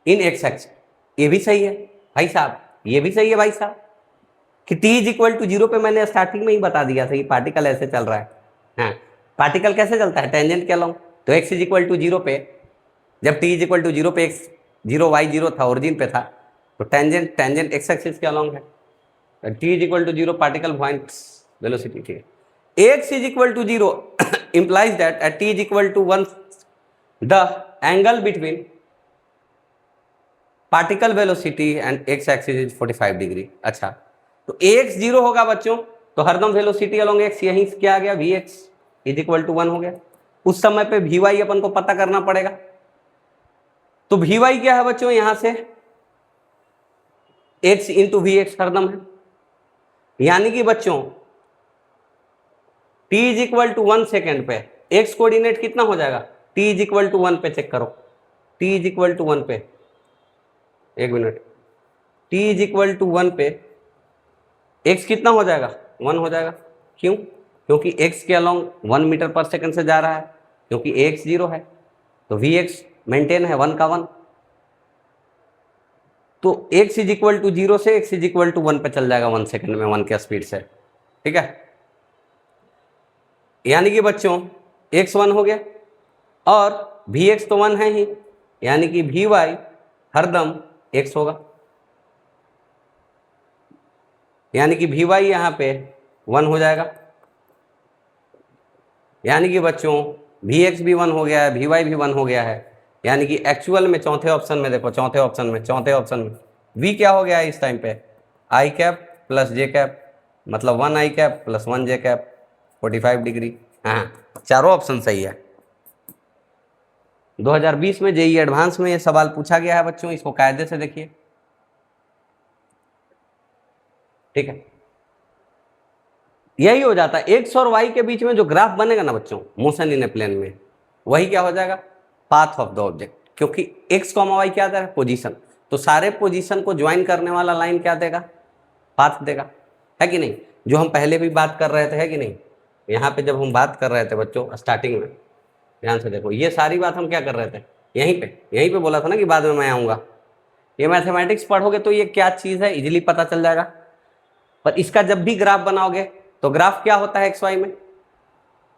[SPEAKER 1] in x axis, ये भी सही है भाई साहब, ये भी सही है भाई साहब, कि t इज इक्वल टू 0 पे मैंने स्टार्टिंग में ही बता दिया था कि पार्टिकल ऐसे चल रहा है। हाँ, पार्टिकल कैसे चलता है? टेंजेंट के अलॉन्ग। तो x इज इक्वल टू 0 पे, जब t इज इक्वल टू 0 पे x 0 y 0 था, ओरिजिन पे था, तो टेंजेंट टेंजेंट x एक्सिस के अलॉन्ग है। t is equal to 0 particle points velocity, ठीक है। x is equal to 0 implies that at t is equal to 1 the angle between particle velocity and x axis is 45 degree. अच्छा, तो x 0 होगा बच्चों, तो हरदम वेलोसिटी अलोंग एक्स, यहीं क्या आ गया? V x is equal to 1 हो गया। उस समय पे वी वाई अपन को पता करना पड़ेगा, तो वी वाई क्या है बच्चों? यहां से एक्स इंटू वी एक्स हरदम है, यानी कि बच्चों t is equal to 1 second पे एक्स कोऑर्डिनेट कितना हो जाएगा? t इज इक्वल टू 1 पे चेक करो, t इज इक्वल टू 1 पे, एक minute, t is equal to 1 पे x कितना हो जाएगा? 1 हो जाएगा। क्यों? क्योंकि x के अलोंग 1 मीटर पर सेकंड से जा रहा है, क्योंकि x 0 है, तो vx मेंटेन है 1 का 1, तो x इज इक्वल टू 0 से x इज इक्वल टू 1 पे चल जाएगा 1 सेकंड में 1 के स्पीड से। ठीक है, यानी कि बच्चों x 1 हो गया और vx तो 1 है ही, यानी कि vy हरदम x होगा, यानी कि vy यहाँ पे 1 हो जाएगा, यानी कि बच्चों vx भी 1 हो गया है, vy भी 1 हो गया है, यानी कि एक्चुअल में चौथे ऑप्शन में देखो, चौथे ऑप्शन में v क्या हो गया है इस टाइम पे? i cap plus j cap, मतलब 1 i cap plus 1 j cap 45 degree. हाँ, चारों ऑप्शन सही है। 2020 में जेईई एडवांस में ये सवाल पूछा गया है बच्चों, इसको कायदे से देखिए। ठीक है, यही हो जाता है, एक्स और वाई के बीच में जो ग्राफ बनेगा ना बच्चों मोशन इन ए प्लेन में, वही क्या हो जाएगा? पाथ ऑफ द ऑब्जेक्ट, क्योंकि एक्स कॉमा वाई क्या दे रहा है? पोजीशन, तो सारे पोजीशन को ज्वाइन करने वाला लाइन क्या देगा? पाथ देगा, है कि नहीं? जो हम पहले भी बात कर रहे थे, है कि नहीं? यहाँ पे जब हम बात कर रहे थे बच्चों स्टार्टिंग में, ध्यान से देखो, ये सारी बात हम क्या कर रहे थे? यहीं पे बोला था ना कि बाद में मैं आऊँगा। ये मैथमेटिक्स पढ़ोगे तो ये क्या चीज़ है इजीली पता चल जाएगा, पर इसका जब भी ग्राफ बनाओगे तो ग्राफ क्या होता है? एक्स वाई में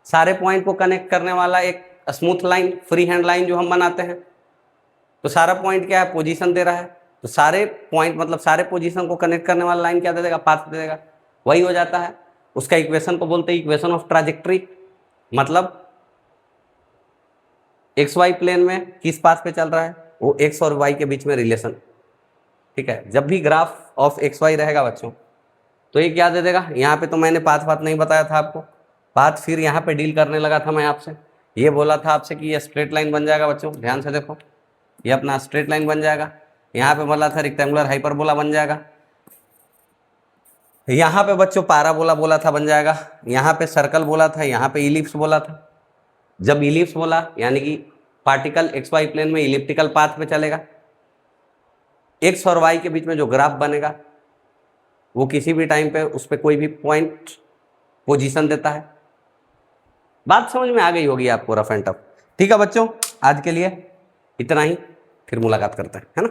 [SPEAKER 1] सारे पॉइंट को कनेक्ट करने वाला एक smooth line, free hand line जो हम बनाते हैं, तो सारा पॉइंट क्या है? पोजीशन दे रहा है, तो सारे पॉइंट मतलब सारे पोजीशन को कनेक्ट करने वाला लाइन क्या दे देगा? पाथ दे देगा, वही हो जाता है। उसका इक्वेशन को बोलते हैं इक्वेशन ऑफ ट्राजेक्ट्री, मतलब एक्स वाई प्लेन में किस पाथ पे चल रहा है, वो एक्स और वाई के बीच में रिलेशन। ठीक है, जब भी ग्राफ ऑफ एक्स वाई रहेगा बच्चों तो ये क्या दे देगा? यहाँ पे तो मैंने पाथ नहीं बताया था आपको, पाथ फिर यहाँ पे डील करने लगा था मैं आपसे, ये बोला था आपसे कि ये स्ट्रेट लाइन बन जाएगा बच्चों, ध्यान से देखो, ये अपना स्ट्रेट लाइन बन जाएगा। यहाँ पे बोला था रेक्टेंगुलर हाइपरबोला बन जाएगा, यहां पे बच्चों पाराबोला बोला था बन जाएगा, यहां पे सर्कल बोला था, यहां पे इलिप्स बोला था। जब इलिप्स बोला यानी कि पार्टिकल एक्स वाई प्लेन में इलिप्टिकल पाथ पे चलेगा, एक्स और वाई के बीच में जो ग्राफ बनेगा वो किसी भी टाइम पे उस पर कोई भी पॉइंट पोजीशन देता है। बात समझ में आ गई होगी आपको रफ एंड टफ। ठीक है बच्चों, आज के लिए इतना ही, फिर मुलाकात करते हैं, है ना।